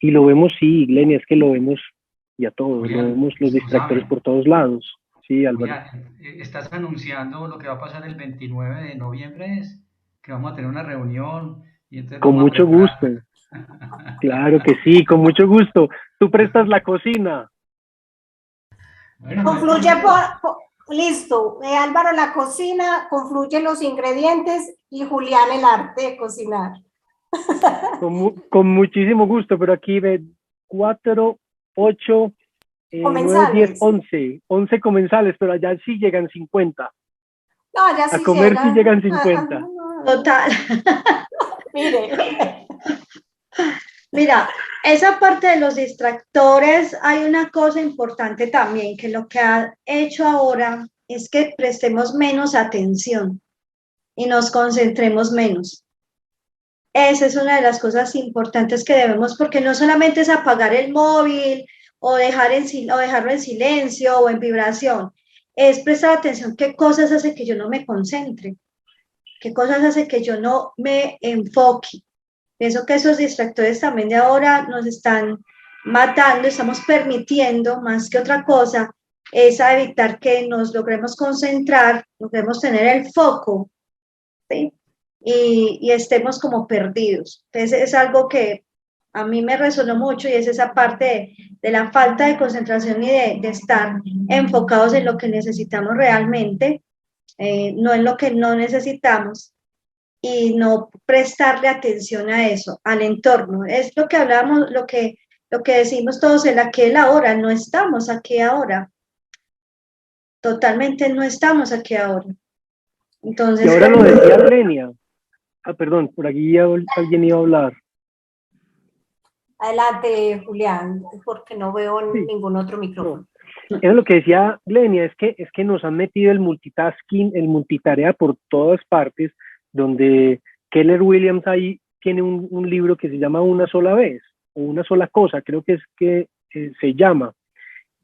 Y lo vemos, sí, Glenia, es que lo vemos ya todos, lo Julián, vemos los distractores escúchame. por todos lados. Sí, Álvaro. Julián, estás anunciando lo que va a pasar el 29 de noviembre, es que vamos a tener una reunión y entonces Con vamos a mucho preparar. gusto. Claro que sí, con mucho gusto. Tú prestas la cocina. Bueno, no hay Confluye problema. listo, Álvaro la cocina, confluye los ingredientes y Julián el arte de cocinar. Con muchísimo gusto, pero aquí ve 4, 8, 9, 10, Comensales. 11 comensales, pero allá sí llegan 50. No, ya A sí comer sí llegan. llegan 50. Total. Mire. Mira, esa parte de los distractores, hay una cosa importante también, que lo que ha hecho ahora es que prestemos menos atención y nos concentremos menos. Esa es una de las cosas importantes que debemos, porque no solamente es apagar el móvil o, o dejarlo en silencio o en vibración, es prestar atención qué cosas hace que yo no me concentre, qué cosas hace que yo no me enfoque. Pienso que esos distractores también de ahora nos están matando, estamos permitiendo más que otra cosa, es a evitar que nos logremos concentrar, logremos tener el foco, ¿sí? Y estemos como perdidos. Entonces es algo que a mí me resonó mucho y es esa parte de la falta de concentración y de estar enfocados en lo que necesitamos realmente, no en lo que no necesitamos y no prestarle atención a eso, al entorno. Es lo que hablamos, lo que decimos todos, el aquí y el ahora. No estamos aquí ahora. Totalmente no estamos aquí ahora. Y Entonces, ahora lo decía Glenia. Ah, perdón, por aquí alguien iba a hablar. Adelante, Julián, porque no veo Sí, ningún otro no. micrófono. Es lo que decía Glenia, es que nos han metido el multitasking, el multitarea por todas partes, donde Keller Williams ahí tiene un libro que se llama Una sola vez, o Una sola cosa, creo que es que se llama.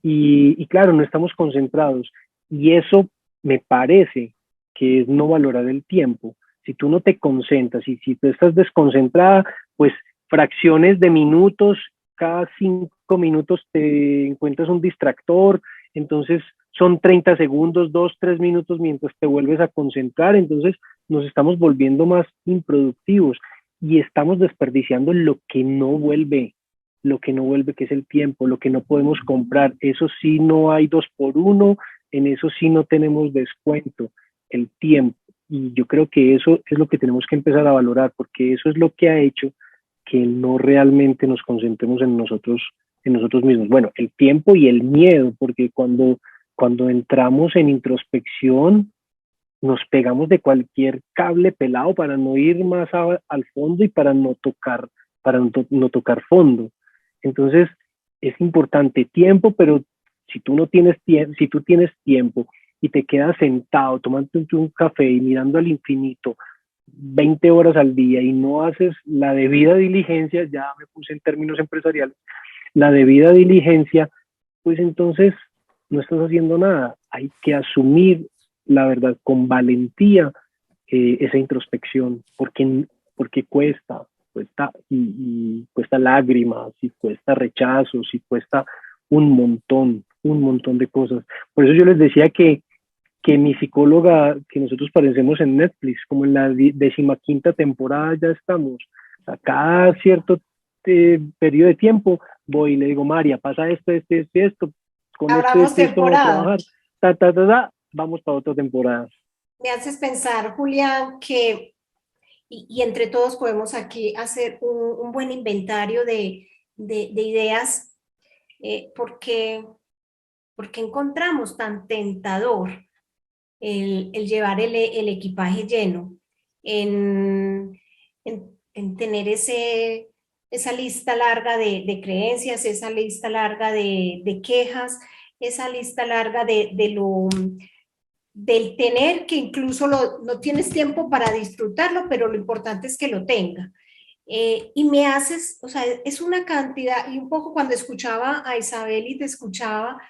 Y claro, no estamos concentrados. Y eso me parece que es no valorar el tiempo. Si tú no te concentras y si tú estás desconcentrada, pues fracciones de minutos, cada 5 minutos te encuentras un distractor, entonces son 30 segundos, 2, 3 minutos mientras te vuelves a concentrar, entonces nos estamos volviendo más improductivos y estamos desperdiciando lo que no vuelve, que es el tiempo, lo que no podemos comprar. Eso sí no hay 2 por 1, en eso sí no tenemos descuento, el tiempo. Y yo creo que eso es lo que tenemos que empezar a valorar, porque eso es lo que ha hecho que no realmente nos concentremos en nosotros mismos. Bueno, el tiempo y el miedo, porque cuando entramos en introspección, nos pegamos de cualquier cable pelado para no ir más al fondo y para no tocar para no tocar fondo. Entonces, es importante tiempo, pero si tú no tienes tiempo, si tú tienes tiempo y te quedas sentado tomándote un café y mirando al infinito 20 horas al día y no haces la debida diligencia, ya me puse en términos empresariales, la debida diligencia, pues entonces no estás haciendo nada. Hay que asumir la verdad con valentía, esa introspección, porque cuesta y cuesta lágrimas, y cuesta rechazos, y cuesta un montón de cosas. Por eso yo les decía que mi psicóloga, que nosotros parecemos en Netflix, como en la 15ª temporada ya estamos, a cada cierto periodo de tiempo voy y le digo, María, pasa esto, con Abramos esto vamos a temporada. trabajar, vamos para otra temporada. Me haces pensar, Julián, que y entre todos podemos aquí hacer un buen inventario de ideas, porque encontramos tan tentador el llevar el equipaje lleno, en tener esa lista larga de creencias, esa lista larga de quejas, esa lista larga del tener, que incluso no tienes tiempo para disfrutarlo, pero lo importante es que lo tenga. Y me haces, o sea, es una cantidad, y un poco cuando escuchaba a Isabel y te escuchaba,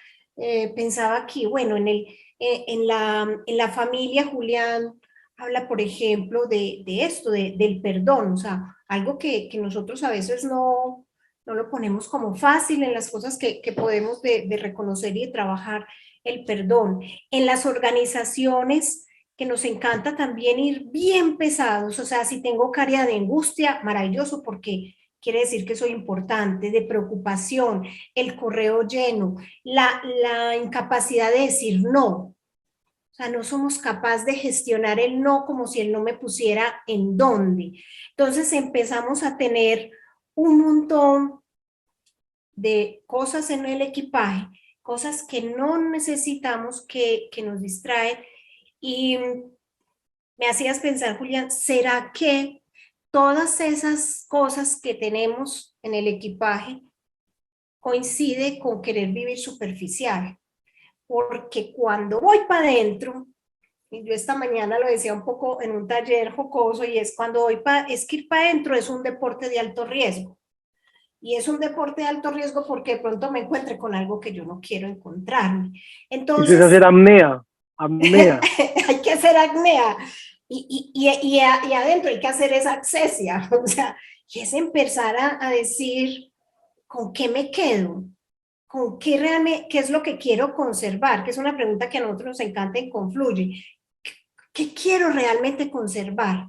pensaba aquí, bueno, en la familia, Julián habla, por ejemplo, de esto, del perdón, o sea, algo que nosotros a veces no lo ponemos como fácil en las cosas que podemos de reconocer y de trabajar, el perdón. En las organizaciones, que nos encanta también ir bien pesados, o sea, si tengo carga de angustia, maravilloso, porque quiere decir que soy importante, de preocupación, el correo lleno, la incapacidad de decir no. O sea, no somos capaces de gestionar el no como si el no me pusiera en dónde. Entonces empezamos a tener un montón de cosas en el equipaje, cosas que no necesitamos, que nos distraen. Y me hacías pensar, Julián, ¿será que todas esas cosas que tenemos en el equipaje coincide con querer vivir superficial? Porque cuando voy para adentro, y yo esta mañana lo decía un poco en un taller jocoso, y es cuando es que ir para adentro es un deporte de alto riesgo. Y es un deporte de alto riesgo porque de pronto me encuentre con algo que yo no quiero encontrarme. Eso es hacer Entonces, apnea. hay que hacer acnea. Y adentro hay que hacer esa accesia. O sea, y es empezar a decir, ¿con qué me quedo? ¿Con qué realmente, qué es lo que quiero conservar? Que es una pregunta que a nosotros nos encanta en Confluye. ¿Qué quiero realmente conservar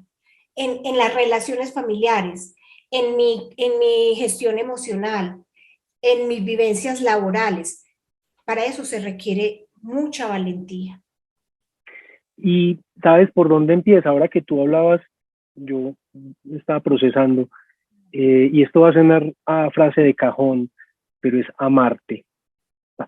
en las relaciones familiares, en mi gestión emocional, en mis vivencias laborales? Para eso se requiere mucha valentía. Y sabes por dónde empieza. Ahora que tú hablabas, yo estaba procesando, y esto va a sonar a frase de cajón, pero es amarte,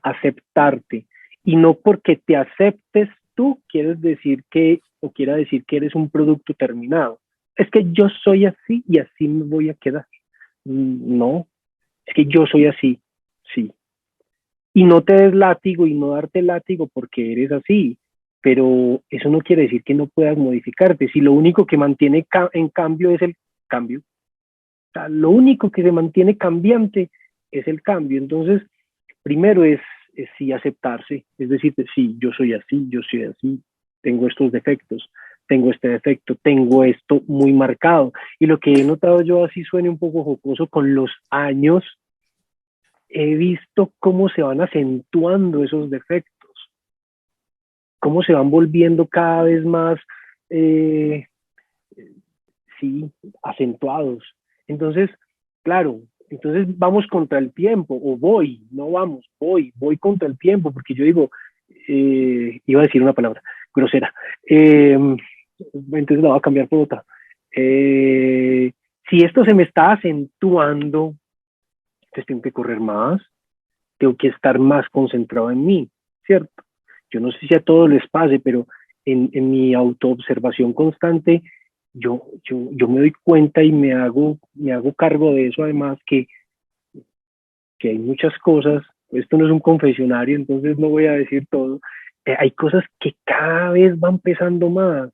aceptarte. Y no porque te aceptes tú, quieres decir que, o quiera decir que eres un producto terminado. Es que yo soy así y así me voy a quedar. No, es que yo soy así, sí. Y no te des látigo y no darte látigo porque eres así, pero eso no quiere decir que no puedas modificarte. Si lo único que mantiene en cambio es el cambio, o sea, lo único que se mantiene cambiante es el cambio. Entonces, primero es sí aceptarse, es decir, sí, yo soy así, tengo estos defectos, tengo este defecto, tengo esto muy marcado. Y lo que he notado yo, así suene un poco jocoso, con los años he visto cómo se van acentuando esos defectos, cómo se van volviendo cada vez más, eh, sí, acentuados. Entonces, claro, entonces vamos contra el tiempo, o no vamos, voy contra el tiempo, porque yo digo, iba a decir una palabra grosera, entonces la voy a cambiar por otra. Si esto se me está acentuando, entonces tengo que correr más, tengo que estar más concentrado en mí, ¿cierto? Yo no sé si a todos les pase, pero en mi autoobservación constante yo me doy cuenta y me hago cargo de eso, además que hay muchas cosas, esto no es un confesionario, entonces no voy a decir todo, hay cosas que cada vez van pesando más.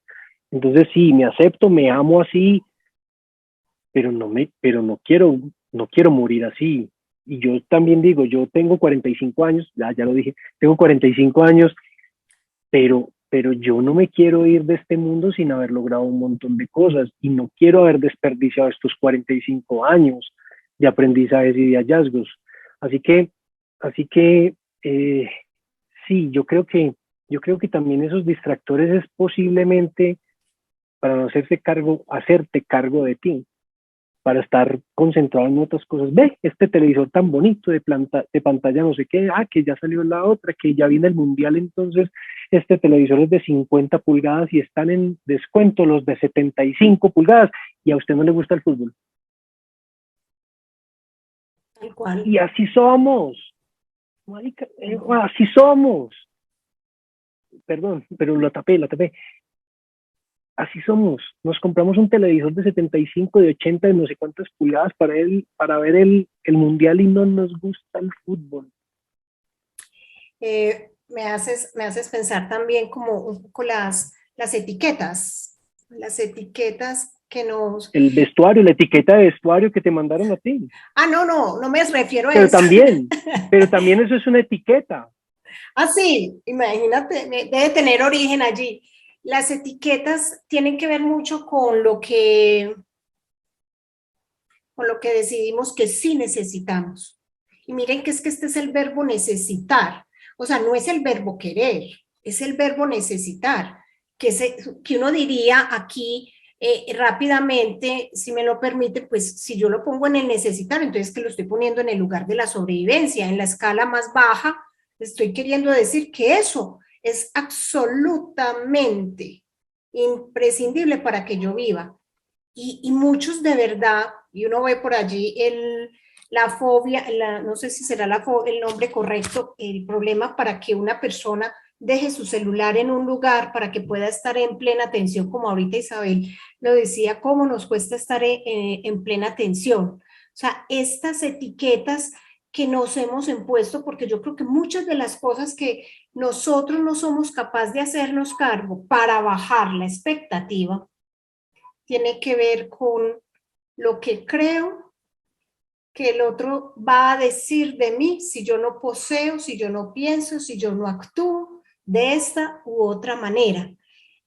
Entonces sí, me acepto, me amo así, pero no quiero morir así. Y yo también digo, yo tengo 45 años, ya lo dije, tengo 45 años, pero yo no me quiero ir de este mundo sin haber logrado un montón de cosas y no quiero haber desperdiciado estos 45 años de aprendizajes y de hallazgos. Así que, así que sí, yo creo que también esos distractores es posiblemente para no hacerte cargo de ti, para estar concentrado en otras cosas. Ve, este televisor tan bonito de pantalla no sé qué, que ya salió la otra, que ya viene el mundial, entonces este televisor es de 50 pulgadas y están en descuento los de 75 pulgadas y a usted no le gusta el fútbol. Tal cual. Y así somos, marica, así somos. Perdón, pero lo tapé. Así somos, nos compramos un televisor de 75, de 80, de no sé cuántas pulgadas para ver el mundial y no nos gusta el fútbol. Me haces pensar también como un poco las etiquetas que nos... El vestuario, la etiqueta de vestuario que te mandaron a ti. No me refiero a Pero eso. pero también eso es una etiqueta. Sí, imagínate, debe tener origen allí. Las etiquetas tienen que ver mucho con lo que decidimos que sí necesitamos. Y miren que este es el verbo necesitar. O sea, no es el verbo querer, es el verbo necesitar. Que uno diría aquí rápidamente, si me lo permite, pues si yo lo pongo en el necesitar, entonces que lo estoy poniendo en el lugar de la sobrevivencia, en la escala más baja, estoy queriendo decir que eso es absolutamente imprescindible para que yo viva. Y muchos de verdad, y uno ve por allí la fobia, no sé si será el nombre correcto, el problema para que una persona deje su celular en un lugar para que pueda estar en plena atención, como ahorita Isabel lo decía, cómo nos cuesta estar en plena atención. O sea, estas etiquetas que nos hemos impuesto, porque yo creo que muchas de las cosas que nosotros no somos capaces de hacernos cargo para bajar la expectativa, tiene que ver con lo que creo que el otro va a decir de mí si yo no poseo, si yo no pienso, si yo no actúo de esta u otra manera.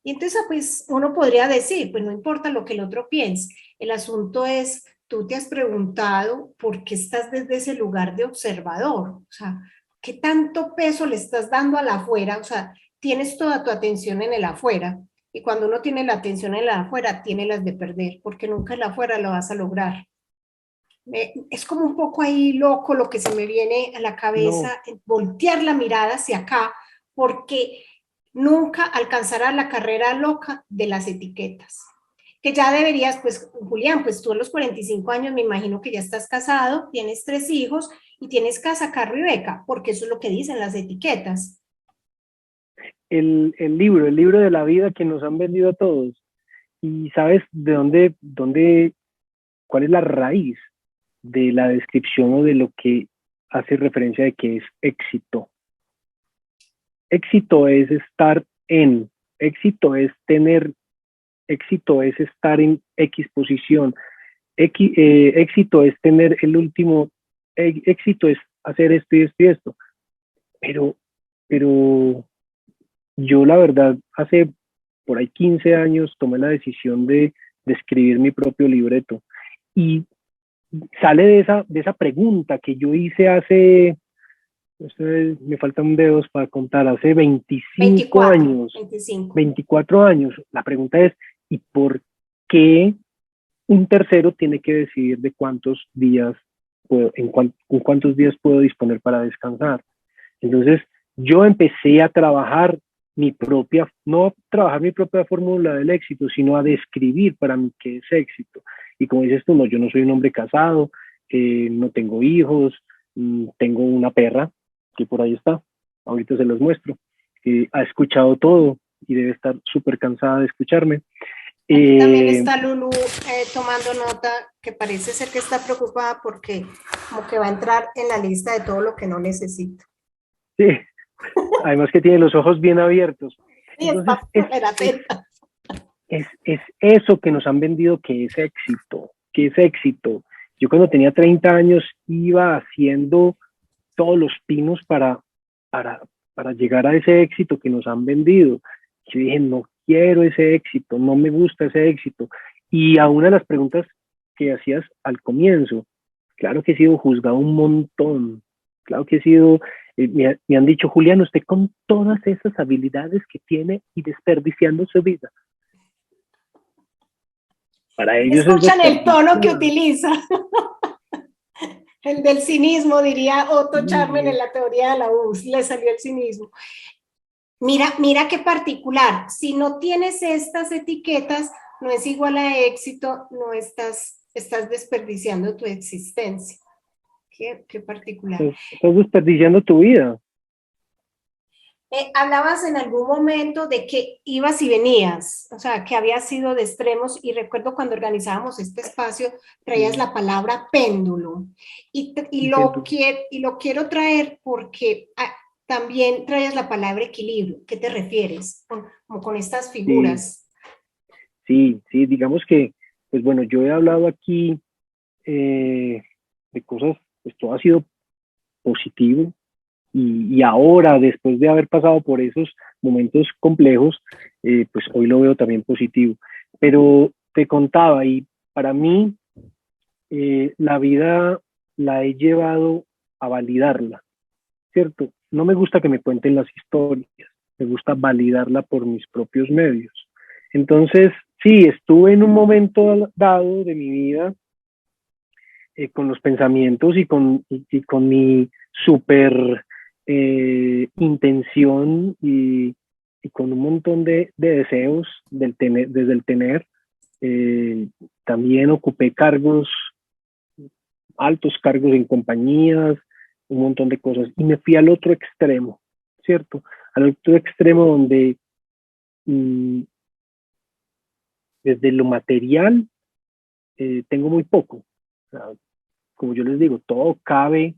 Y entonces, pues, uno podría decir, pues no importa lo que el otro piense, el asunto es, tú te has preguntado por qué estás desde ese lugar de observador, o sea, ¿qué tanto peso le estás dando al afuera? O sea, tienes toda tu atención en el afuera, y cuando uno tiene la atención en el afuera, tiene las de perder, porque nunca el afuera lo vas a lograr. Es como un poco ahí loco lo que se me viene a la cabeza, no. Voltear la mirada hacia acá, porque nunca alcanzarás la carrera loca de las etiquetas. Que ya deberías, pues, Julián, pues tú a los 45 años me imagino que ya estás casado, tienes 3 hijos y tienes casa, carro y beca, porque eso es lo que dicen las etiquetas. El libro de la vida que nos han vendido a todos. ¿Y sabes de cuál es la raíz de la descripción o de lo que hace referencia de que es éxito? Éxito es estar en, éxito es estar en X posición, éxito es tener el último, éxito es hacer esto y esto y esto. Pero yo la verdad hace por ahí 15 años tomé la decisión de escribir mi propio libreto y sale de esa pregunta que yo hice hace, me faltan dedos para contar, hace 24 años. La pregunta es, ¿y por qué un tercero tiene que decidir de cuántos días cuántos días puedo disponer para descansar? Entonces, yo empecé a trabajar no a trabajar mi propia fórmula del éxito, sino a describir para mí qué es éxito. Y como dices tú, no, yo no soy un hombre casado, no tengo hijos, tengo una perra que por ahí está, ahorita se los muestro, ha escuchado todo y debe estar súper cansada de escucharme. Aquí también Eh, está Lulu tomando nota, que parece ser que está preocupada porque como que va a entrar en la lista de todo lo que no necesita. sí, además que tiene los ojos bien abiertos. Sí, Entonces, está súper atenta. es eso que nos han vendido que es éxito, que es éxito. Yo cuando tenía 30 años iba haciendo todos los pinos para, para llegar a ese éxito que nos han vendido. Yo dije, no quiero ese éxito, no me gusta ese éxito. Y a una de las preguntas que hacías al comienzo, claro que he sido juzgado un montón, claro que he sido, me han dicho, Julián, usted con todas esas habilidades que tiene y desperdiciando su vida. Para ellos es Escuchan el tono que desperdiciar. utiliza. El del cinismo, diría Otto Charmen en la teoría de la U, le salió el cinismo. Mira qué particular. Si no tienes estas etiquetas, no es igual a éxito, no estás desperdiciando tu existencia. Qué particular. Estás desperdiciando tu vida. Hablabas en algún momento de que ibas y venías, o sea, que habías sido de extremos, y recuerdo cuando organizábamos este espacio, traías la palabra péndulo, y lo quiero traer porque también traías la palabra equilibrio. ¿Qué te refieres? Como con estas Sí, figuras. sí, digamos que, pues bueno, yo he hablado aquí de cosas, pues todo ha sido positivo y ahora, después de haber pasado por esos momentos complejos, pues hoy lo veo también positivo. Pero te contaba, y para mí la vida la he llevado a validarla, ¿cierto? No me gusta que me cuenten las historias, me gusta validarla por mis propios medios. Entonces, sí, estuve en un momento dado de mi vida con los pensamientos y con mi super intención y con un montón de deseos desde el tener. Eh, También ocupé cargos, altos cargos en compañías, un montón de cosas. Y me fui al otro extremo, ¿cierto? Al otro extremo donde mmm, desde lo material tengo muy poco. O sea, como yo les digo, todo cabe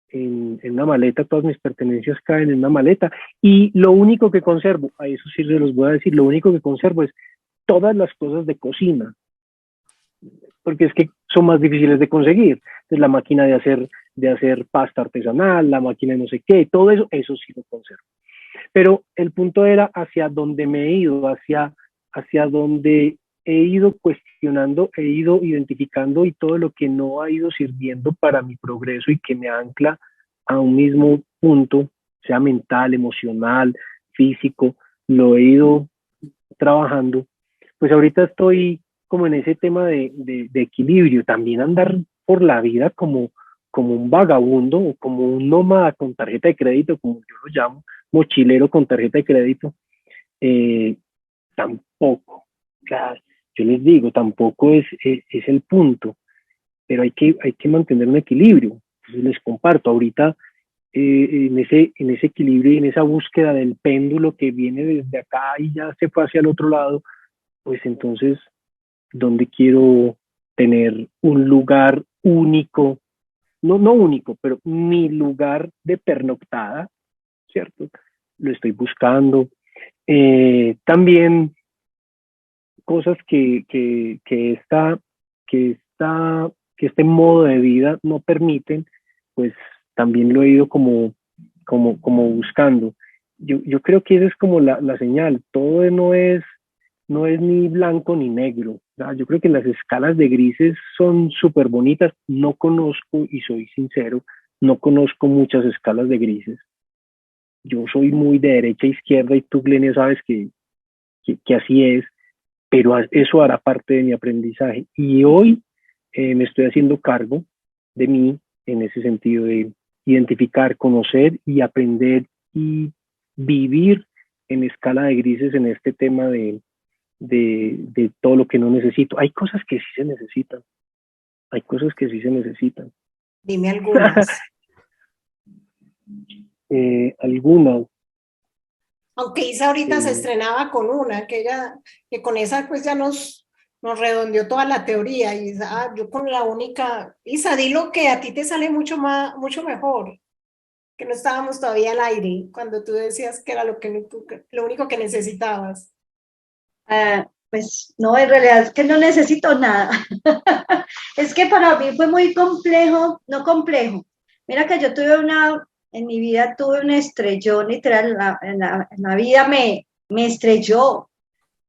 en una maleta, todas mis pertenencias caen en una maleta. Y lo único que conservo, a eso sí se los voy a decir, lo único que conservo es todas las cosas de cocina, porque es que son más difíciles de conseguir. Entonces, la máquina de hacer pasta artesanal, la máquina de no sé qué, todo eso, eso sí lo conservo. Pero el punto era hacia dónde me he ido, hacia dónde he ido cuestionando, he ido identificando y todo lo que no ha ido sirviendo para mi progreso y que me ancla a un mismo punto, sea mental, emocional, físico, lo he ido trabajando. Pues ahorita estoy como en ese tema de equilibrio, también andar por la vida como un vagabundo o como un nómada con tarjeta de crédito, como yo lo llamo, mochilero con tarjeta de crédito, eh, tampoco. O sea, yo les digo, tampoco es el punto, pero hay que mantener un equilibrio. Entonces les comparto, ahorita en ese equilibrio y en esa búsqueda del péndulo que viene desde acá y ya se fue hacia el otro lado, pues entonces, ¿dónde quiero tener un lugar único? No, no único, pero mi lugar de pernoctada, ¿cierto? Lo estoy buscando. También cosas que, esta, que este modo de vida no permiten, pues también lo he ido como buscando. Yo creo que esa es como la señal, todo no es ni blanco ni negro. ¿Verdad? Yo creo que las escalas de grises son súper bonitas, no conozco, y soy sincero, no conozco muchas escalas de grises. Yo soy muy de derecha a izquierda y tú, Glenia, sabes que así es, pero eso hará parte de mi aprendizaje. Y hoy me estoy haciendo cargo de mí en ese sentido de identificar, conocer y aprender y vivir en escala de grises en este tema de todo lo que no necesito. Hay cosas que sí se necesitan, hay cosas que sí se necesitan. Dime algunas. Algunas, Aunque Isa ahorita se Sí. estrenaba con una, que con esa pues ya nos redondeó toda la teoría. Y yo con la única, Isa, dilo que a ti te sale mucho mejor, que no estábamos todavía al aire, cuando tú decías que era lo único que necesitabas. Pues no, en realidad es que no necesito nada. Es que para mí fue muy complejo, no complejo. Mira que yo en mi vida tuve un estrellón, literal, en la vida me estrelló,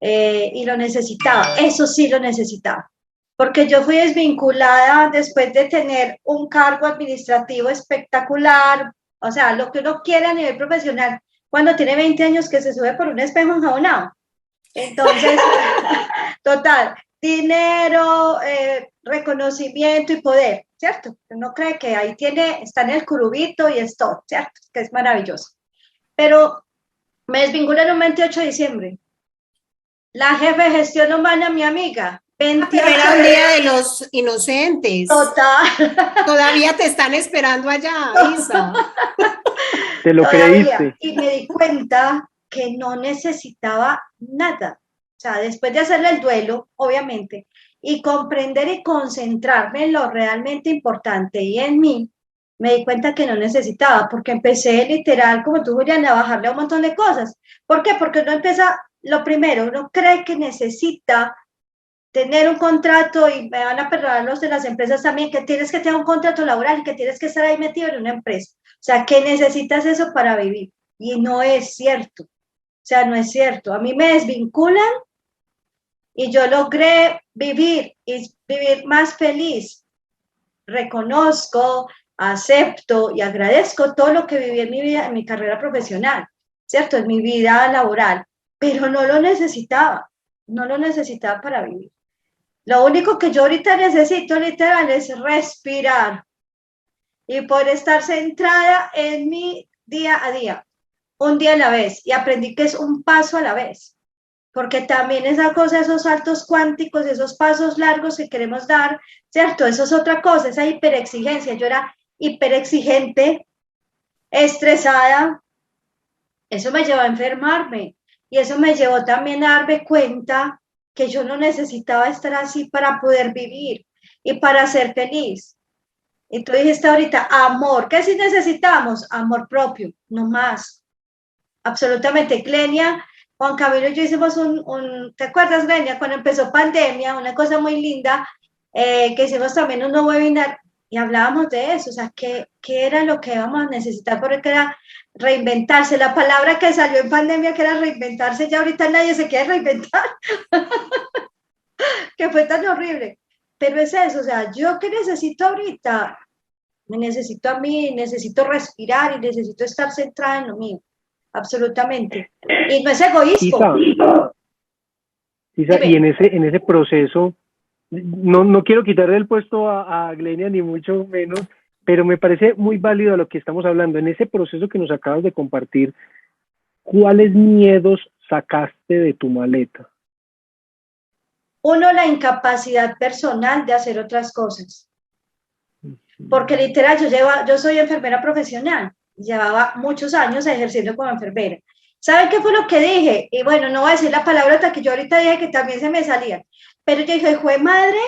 y lo necesitaba, eso sí lo necesitaba. Porque yo fui desvinculada después de tener un cargo administrativo espectacular, o sea, lo que uno quiere a nivel profesional, cuando tiene 20 años que se sube por un espejo enjabonado. Entonces, total, dinero, reconocimiento y poder, ¿cierto? Uno cree que ahí está en el curubito y es todo, ¿cierto? Que es maravilloso. Pero me desvinculan un 28 de diciembre. La jefe de gestión humana, mi amiga, Pero 28 era un de día de los inocentes. total, Todavía te están esperando allá, Isa. Te lo todavía. creíste. Y me di cuenta que no necesitaba nada. O sea, después de hacerle el duelo, obviamente, y comprender y concentrarme en lo realmente importante y en mí, me di cuenta que no necesitaba, porque empecé literal, como tú, Juliana, a bajarle a un montón de cosas. ¿Por qué? Porque uno empieza, lo primero, uno cree que necesita tener un contrato, y me van a perdonar los de las empresas también, que tienes que tener un contrato laboral y que tienes que estar ahí metido en una empresa. O sea, que necesitas eso para vivir. Y no es cierto. O sea, no es cierto. A mí me desvinculan y yo logré vivir y vivir más feliz. Reconozco, acepto y agradezco todo lo que viví en mi vida, en mi carrera profesional, ¿cierto? En mi vida laboral, pero no lo necesitaba para vivir. Lo único que yo ahorita necesito literal es respirar y poder estar centrada en mi día a día, un día a la vez, y aprendí que es un paso a la vez, porque también esa cosa, esos saltos cuánticos, esos pasos largos que queremos dar, ¿cierto? Eso es otra cosa, esa hiperexigencia. Yo era hiperexigente, estresada, eso me llevó a enfermarme y eso me llevó también a darme cuenta que yo no necesitaba estar así para poder vivir y para ser feliz. Y tú dijiste ahorita, amor, ¿qué sí necesitamos? Amor propio, no más. Absolutamente. Glenia, Juan Camilo y yo hicimos ¿te acuerdas, Glenia? Cuando empezó pandemia, una cosa muy linda, que hicimos también un nuevo webinar y hablábamos de eso, o sea, ¿qué era lo que íbamos a necesitar? Porque era reinventarse. La palabra que salió en pandemia, que era reinventarse, ya ahorita nadie se quiere reinventar, que fue tan horrible. Pero es eso, o sea, yo que necesito ahorita, me necesito a mí, necesito respirar y necesito estar centrada en lo mío, absolutamente. Y no es egoísmo. Isa, y en ese proceso, no quiero quitarle el puesto a Glenia, ni mucho menos, pero me parece muy válido lo que estamos hablando. En ese proceso que nos acabas de compartir, ¿cuáles miedos sacaste de tu maleta? Uno, la incapacidad personal de hacer otras cosas. Porque literal, yo soy enfermera profesional, llevaba muchos años ejerciendo como enfermera. ¿Saben qué fue lo que dije? Y bueno, no voy a decir la palabra que yo ahorita dije que también se me salía, pero yo dije, fue madre,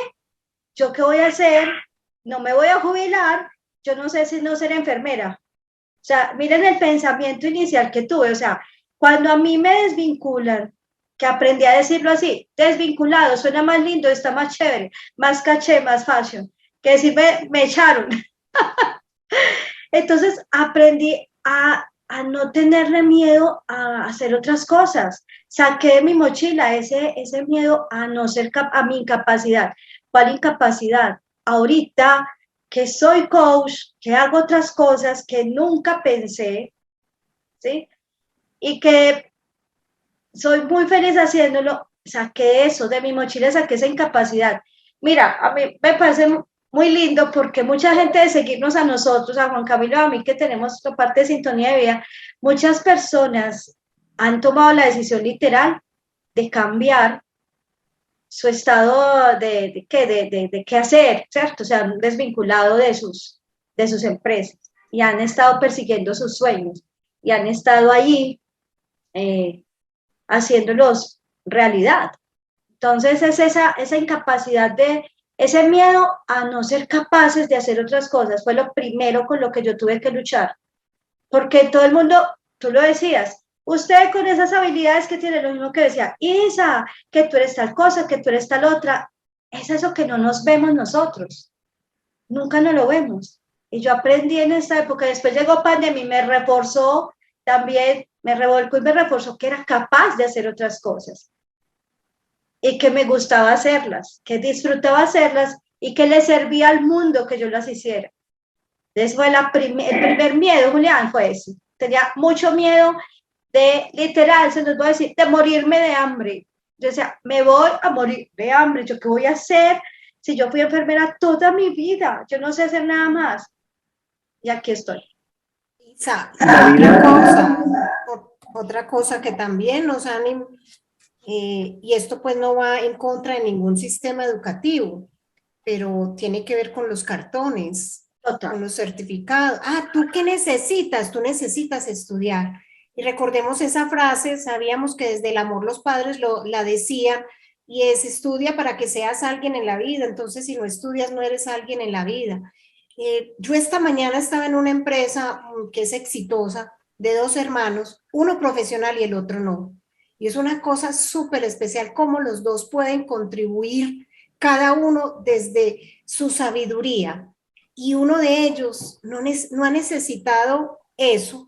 ¿yo qué voy a hacer? No me voy a jubilar, yo no sé si no ser enfermera. O sea, miren el pensamiento inicial que tuve, o sea, cuando a mí me desvinculan, que aprendí a decirlo así, desvinculado, suena más lindo, está más chévere, más caché, más fashion, que decir me echaron. Entonces aprendí a no tenerle miedo a hacer otras cosas. Saqué de mi mochila ese miedo a no ser a mi incapacidad. ¿Cuál incapacidad? Ahorita que soy coach, que hago otras cosas que nunca pensé, ¿sí? Y que soy muy feliz haciéndolo, saqué eso de mi mochila, saqué esa incapacidad. Mira, a mí me parece muy lindo porque mucha gente de seguirnos a nosotros, a Juan Camilo y a mí, que tenemos la parte de sintonía de vida, muchas personas han tomado la decisión literal de cambiar su estado de qué hacer, ¿cierto? O sea, han desvinculado de sus empresas y han estado persiguiendo sus sueños y han estado ahí haciéndolos realidad. Entonces es esa incapacidad ese miedo a no ser capaces de hacer otras cosas, fue lo primero con lo que yo tuve que luchar. Porque todo el mundo, tú lo decías, usted con esas habilidades que tiene, lo mismo que decía, Isa, que tú eres tal cosa, que tú eres tal otra, es eso que no nos vemos nosotros, nunca nos lo vemos. Y yo aprendí en esta época, después llegó pandemia y me reforzó también, me revolcó y me reforzó que era capaz de hacer otras cosas y que me gustaba hacerlas, que disfrutaba hacerlas y que le servía al mundo que yo las hiciera. Entonces fue el primer miedo, Julián, fue eso. Tenía mucho miedo de, literal, se nos va a decir, de morirme de hambre. Yo decía, me voy a morir de hambre, ¿yo qué voy a hacer? Si yo fui enfermera toda mi vida, yo no sé hacer nada más. Y aquí estoy. Isa, La otra cosa que también nos han, y esto pues no va en contra de ningún sistema educativo, pero tiene que ver con los cartones, Total. con los certificados. Ah, ¿tú qué necesitas? Tú necesitas estudiar. Y recordemos esa frase, sabíamos que desde el amor los padres la decían, y es estudia para que seas alguien en la vida. Entonces, si no estudias, no eres alguien en la vida. Yo esta mañana estaba en una empresa que es exitosa, de dos hermanos, uno profesional y el otro no. Y es una cosa súper especial cómo los dos pueden contribuir, cada uno desde su sabiduría. Y uno de ellos no ha necesitado eso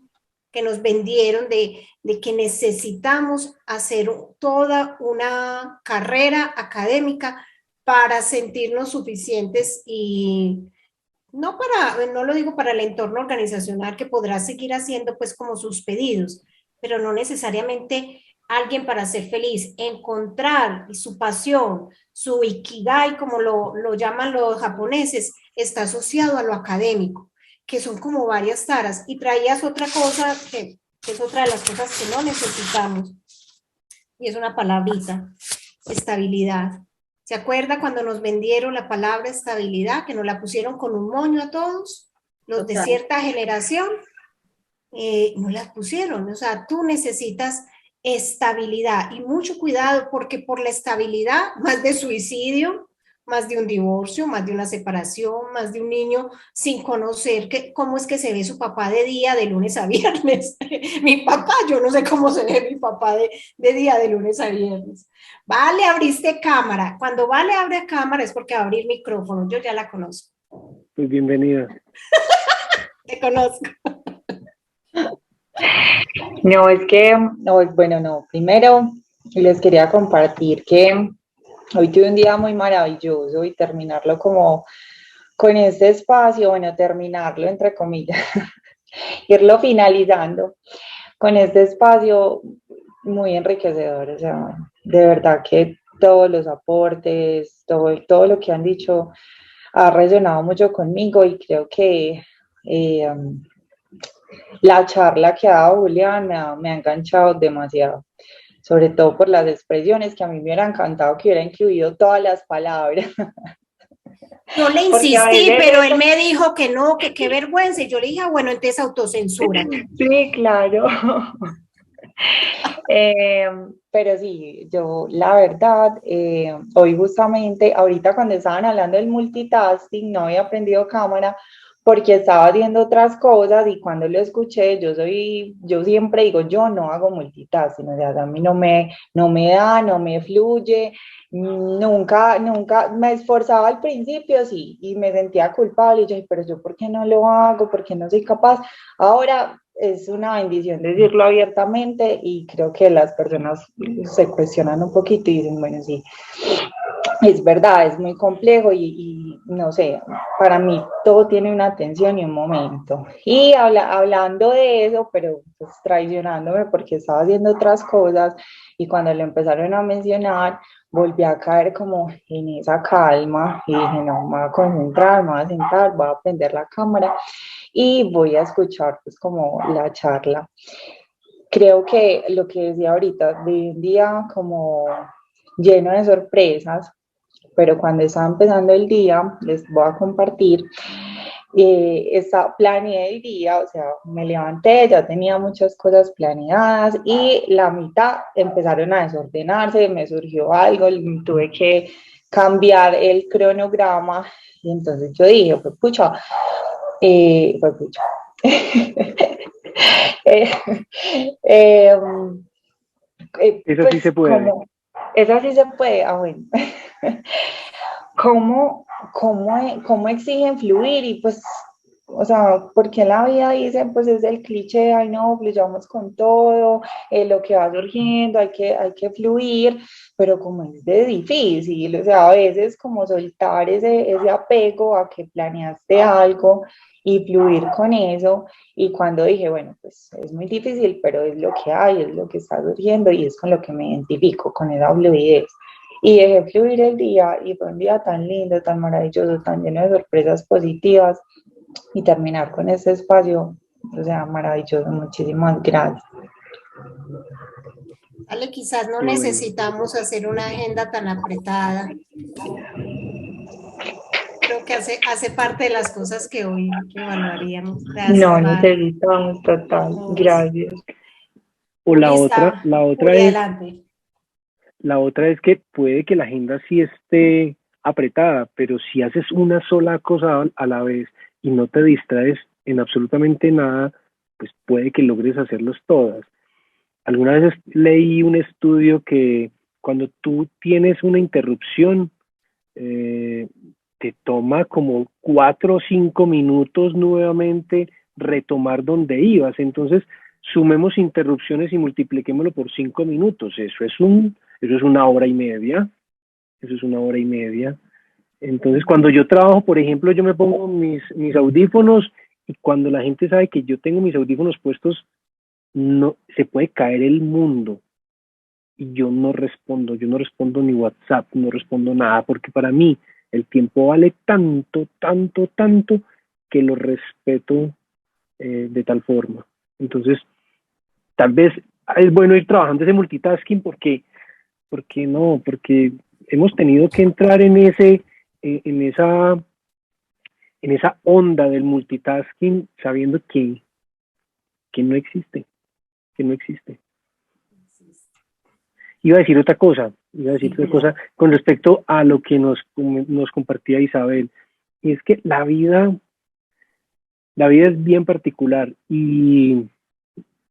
que nos vendieron de que necesitamos hacer toda una carrera académica para sentirnos suficientes y no lo digo para el entorno organizacional que podrá seguir haciendo pues como sus pedidos, pero no necesariamente alguien para ser feliz, encontrar su pasión, su ikigai, como lo llaman los japoneses, está asociado a lo académico, que son como varias taras. Y traías otra cosa que es otra de las cosas que no necesitamos, y es una palabrita, estabilidad. ¿Se acuerda cuando nos vendieron la palabra estabilidad, que nos la pusieron con un moño a todos, los de cierta generación? No la pusieron, o sea, tú necesitas estabilidad y mucho cuidado porque por la estabilidad, más de suicidio, más de un divorcio, más de una separación, más de un niño sin conocer cómo es que se ve su papá de día de lunes a viernes. Mi papá, yo no sé cómo se ve mi papá de día de lunes a viernes. Vale, abriste cámara. Cuando Vale abre cámara es porque va a abrir micrófono. Yo ya la conozco. Pues bienvenida. Te conozco. No, es que, no, bueno, no, primero les quería compartir que hoy tuve un día muy maravilloso y terminarlo como con este espacio, bueno, terminarlo entre comillas, irlo finalizando con este espacio muy enriquecedor, o sea, de verdad que todos los aportes, todo lo que han dicho ha resonado mucho conmigo y creo que la charla que ha dado Julián me ha enganchado demasiado, sobre todo por las expresiones que a mí me hubiera encantado que hubiera incluido todas las palabras. Yo le insistí, pero él me dijo que no, que qué vergüenza. Y yo le dije, bueno, entonces autocensura. Sí, claro. Pero sí, yo la verdad, hoy justamente, ahorita cuando estaban hablando del multitasking, no había aprendido cámara porque estaba haciendo otras cosas y cuando lo escuché, yo siempre digo, yo no hago multitasking, o sea, a mí no me da, no me fluye, nunca me esforzaba al principio, sí, y me sentía culpable, y yo, pero yo, ¿por qué no lo hago? ¿Por qué no soy capaz? Ahora es una bendición decirlo abiertamente y creo que las personas se cuestionan un poquito y dicen, bueno, sí, es verdad, es muy complejo y no sé, para mí todo tiene una atención y un momento. Y hablando de eso, pero pues traicionándome porque estaba haciendo otras cosas y cuando lo empezaron a mencionar, volví a caer como en esa calma y dije, no, me voy a concentrar, me voy a sentar, voy a prender la cámara y voy a escuchar pues como la charla. Creo que lo que decía ahorita, de un día como lleno de sorpresas, pero cuando estaba empezando el día, les voy a compartir planeé el día, o sea, me levanté, ya tenía muchas cosas planeadas y la mitad empezaron a desordenarse, me surgió algo, tuve que cambiar el cronograma y entonces yo dije, pues pucha, pues pucha. eh, eh, Eso sí pues se puede. como, esa sí se puede, bueno. ¿Cómo exigen fluir? Y pues, o sea, porque en la vida dicen, pues es el cliché, ay no, fluyamos con todo, lo que va surgiendo, hay que fluir, pero como es de difícil, o sea, a veces como soltar ese apego a que planeaste algo y fluir con eso, y cuando dije, bueno, pues es muy difícil, pero es lo que hay, es lo que está surgiendo y es con lo que me identifico, con esa fluidez. Y dejé fluir el día y fue un día tan lindo, tan maravilloso, tan lleno de sorpresas positivas y terminar con este espacio, o sea, maravilloso. Muchísimas gracias. Ale, quizás no Qué bueno. necesitamos hacer una agenda tan apretada. Creo que hace parte de las cosas que hoy evaluaríamos. Gracias, No Val. necesitamos total. Gracias. O Juli está, Juli, adelante. la otra es que puede que la agenda sí esté apretada, pero si haces una sola cosa a la vez y no te distraes en absolutamente nada, pues puede que logres hacerlas todas. Alguna vez leí un estudio que cuando tú tienes una interrupción, eh, te toma como 4 o 5 minutos nuevamente retomar donde ibas. Entonces, sumemos interrupciones y multipliquémoslo por 5 minutos. Eso es una hora y media. Eso es una hora y media. Entonces, cuando yo trabajo, por ejemplo, yo me pongo mis audífonos y cuando la gente sabe que yo tengo mis audífonos puestos, no se puede caer el mundo y yo no respondo ni WhatsApp, no respondo nada, porque para mí el tiempo vale tanto, tanto, tanto que lo respeto de tal forma. Entonces, tal vez es bueno ir trabajando ese multitasking porque hemos tenido que entrar en esa onda del multitasking sabiendo que no existe, que no existe. Iba a decir otra cosa con respecto a lo que nos compartía Isabel, y es que la vida es bien particular y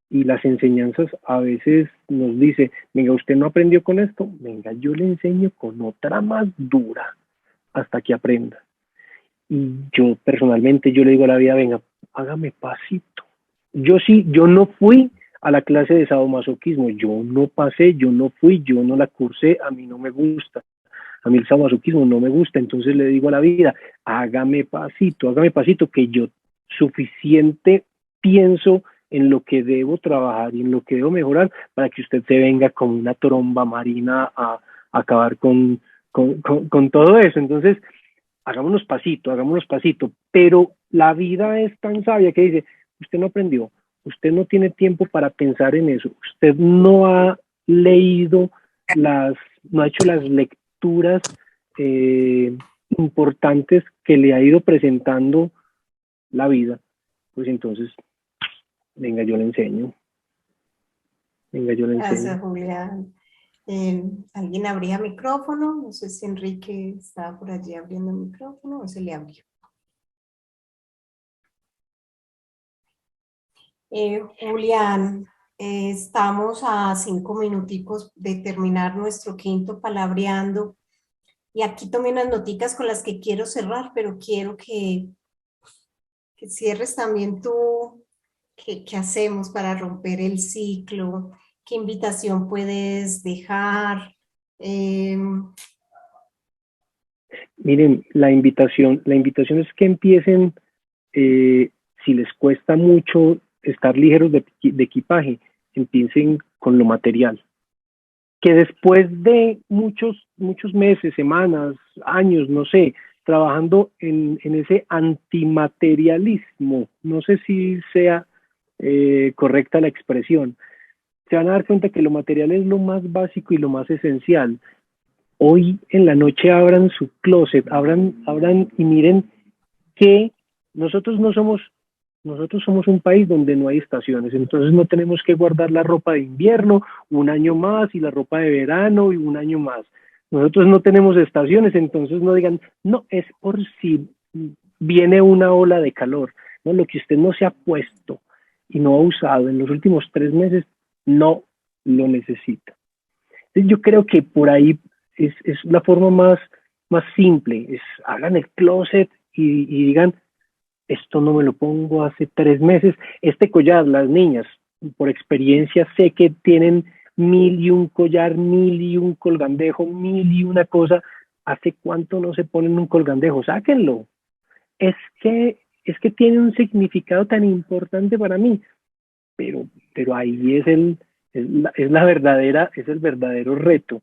las enseñanzas a veces nos dice, venga, usted no aprendió con esto, venga, yo le enseño con otra más dura hasta que aprenda. Y yo personalmente, yo le digo a la vida, venga, hágame pasito. Yo no fui a la clase de sadomasoquismo, yo no pasé, yo no fui, yo no la cursé, a mí no me gusta, a mí el sadomasoquismo no me gusta, entonces le digo a la vida, hágame pasito, que yo suficiente pienso en lo que debo trabajar y en lo que debo mejorar para que usted se venga con una tromba marina a acabar con todo eso. Entonces, hagámonos pasito, pero la vida es tan sabia que dice, usted no aprendió, usted no tiene tiempo para pensar en eso, usted no ha leído no ha hecho las lecturas importantes que le ha ido presentando la vida, pues entonces, venga, yo le enseño. Gracias, Julián. ¿Alguien abría micrófono? No sé si Enrique estaba por allí abriendo el micrófono o se le abrió. Julián, estamos a 5 minuticos de terminar nuestro quinto palabreando y aquí tomé unas noticas con las que quiero cerrar, pero quiero que cierres también tú. ¿Qué hacemos para romper el ciclo? ¿Qué invitación puedes dejar? Miren, la invitación es que empiecen, si les cuesta mucho estar ligeros de equipaje, empiecen con lo material. Que después de muchos meses, semanas, años, no sé, trabajando en ese antimaterialismo, no sé si sea correcta la expresión, se van a dar cuenta que lo material es lo más básico y lo más esencial. Hoy en la noche abran su closet, abran y miren qué nosotros somos un país donde no hay estaciones, entonces no tenemos que guardar la ropa de invierno un año más y la ropa de verano y un año más. Nosotros no tenemos estaciones, entonces no digan, no, es por si viene una ola de calor. No, lo que usted no se ha puesto y no ha usado en los últimos 3 meses, no lo necesita. Entonces, yo creo que por ahí es la forma más simple, es hagan el closet y digan, esto no me lo pongo hace 3 meses. Este collar, las niñas, por experiencia sé que tienen 1001 collar, 1001 colgandejo, 1001 cosa. ¿Hace cuánto no se ponen un colgandejo? Sáquenlo. Es que tiene un significado tan importante para mí, pero ahí es es el verdadero reto.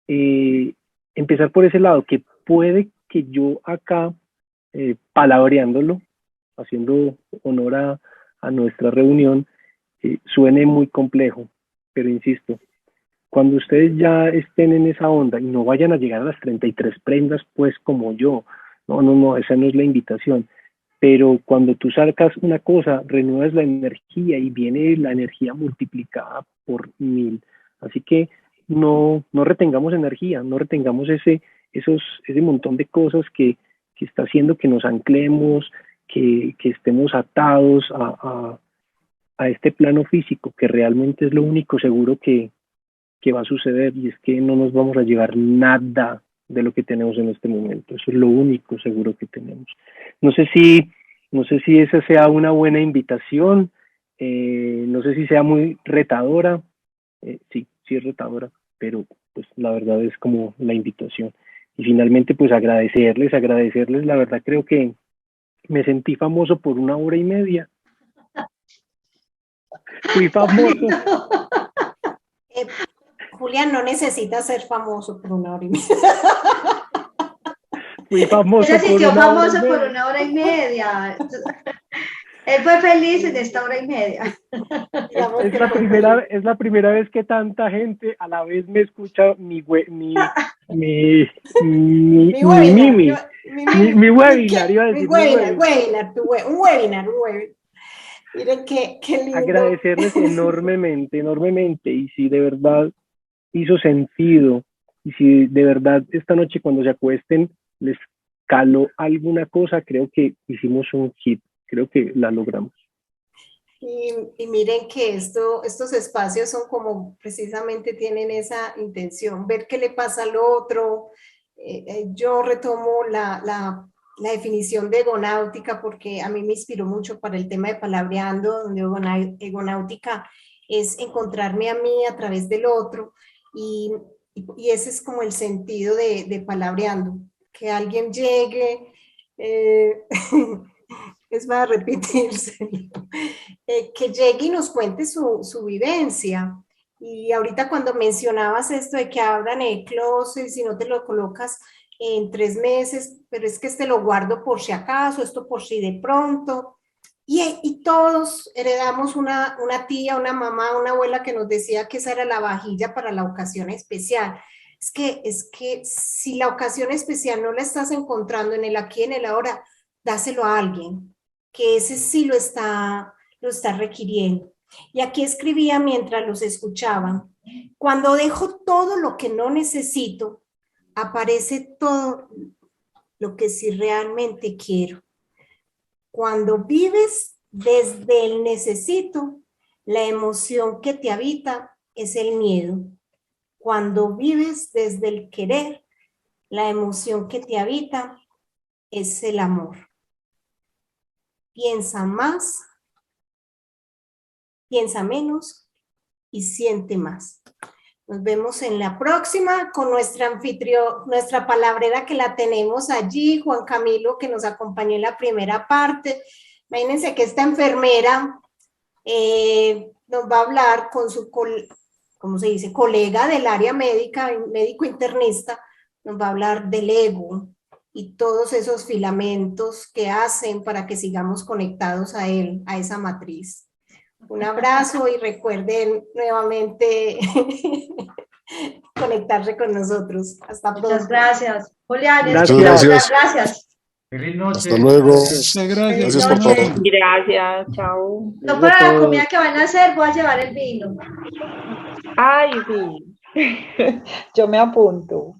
Empezar por ese lado, que puede que yo acá, palabreándolo, haciendo honor a nuestra reunión, suene muy complejo, pero insisto, cuando ustedes ya estén en esa onda y no vayan a llegar a las 33 prendas, pues como yo, no, esa no es la invitación, pero cuando tú sacas una cosa, renuevas la energía y viene la energía multiplicada por 1000. Así que no retengamos energía, no retengamos ese montón de cosas que está haciendo que nos anclemos, que estemos atados a este plano físico, que realmente es lo único seguro que va a suceder, y es que no nos vamos a llevar nada de lo que tenemos en este momento. Eso es lo único seguro que tenemos. No sé si esa sea una buena invitación, no sé si sea muy retadora, sí es retadora, pero pues la verdad es como la invitación. Y finalmente pues agradecerles, la verdad creo que me sentí famoso por 1 hora y media. Fui famoso. Julián, no necesita ser famoso por 1 hora y media. Fui famoso. Él se sintió famoso por 1 hora y media. Él fue feliz en esta 1 hora y media. Es la primera vez que tanta gente a la vez me escucha mi webinar, iba a decir un webinar. Miren qué lindo. Agradecerles enormemente, y si de verdad hizo sentido, y si de verdad esta noche cuando se acuesten les caló alguna cosa, creo que hicimos un hit, creo que la logramos. Y miren que estos espacios son como precisamente tienen esa intención, ver qué le pasa al otro. Yo retomo la definición de egonáutica porque a mí me inspiró mucho para el tema de Palabreando, donde egonáutica es encontrarme a mí a través del otro, y ese es como el sentido de Palabreando, que alguien llegue, es para repetirse, que llegue y nos cuente su vivencia. Y ahorita cuando mencionabas esto de que abran el closet, si no te lo colocas en 3 meses, pero es que lo guardo por si acaso, esto por si de pronto. Y todos heredamos una tía, una mamá, una abuela que nos decía que esa era la vajilla para la ocasión especial. Es que si la ocasión especial no la estás encontrando en el aquí, en el ahora, dáselo a alguien, que ese sí lo está requiriendo. Y aquí escribía mientras los escuchaban: cuando dejo todo lo que no necesito, aparece todo lo que sí realmente quiero. Cuando vives desde el necesito, la emoción que te habita es el miedo. Cuando vives desde el querer, la emoción que te habita es el amor. Piensa más, piensa menos y siente más. Nos vemos en la próxima con nuestra anfitrión, nuestra palabrera que la tenemos allí, Juan Camilo, que nos acompañó en la primera parte. Imagínense que esta enfermera nos va a hablar con su, ¿cómo se dice?, colega del área médica, médico internista, nos va a hablar del ego y todos esos filamentos que hacen para que sigamos conectados a él, a esa matriz. Un abrazo y recuerden nuevamente conectarse con nosotros. Hasta pronto. Muchas gracias. Julián, Gracias. gracias. Feliz noche. Hasta luego. Muchas gracias. Gracias por noche. todo. Gracias, chao. No para la comida que van a hacer, voy a llevar el vino. Ay, sí. Yo me apunto.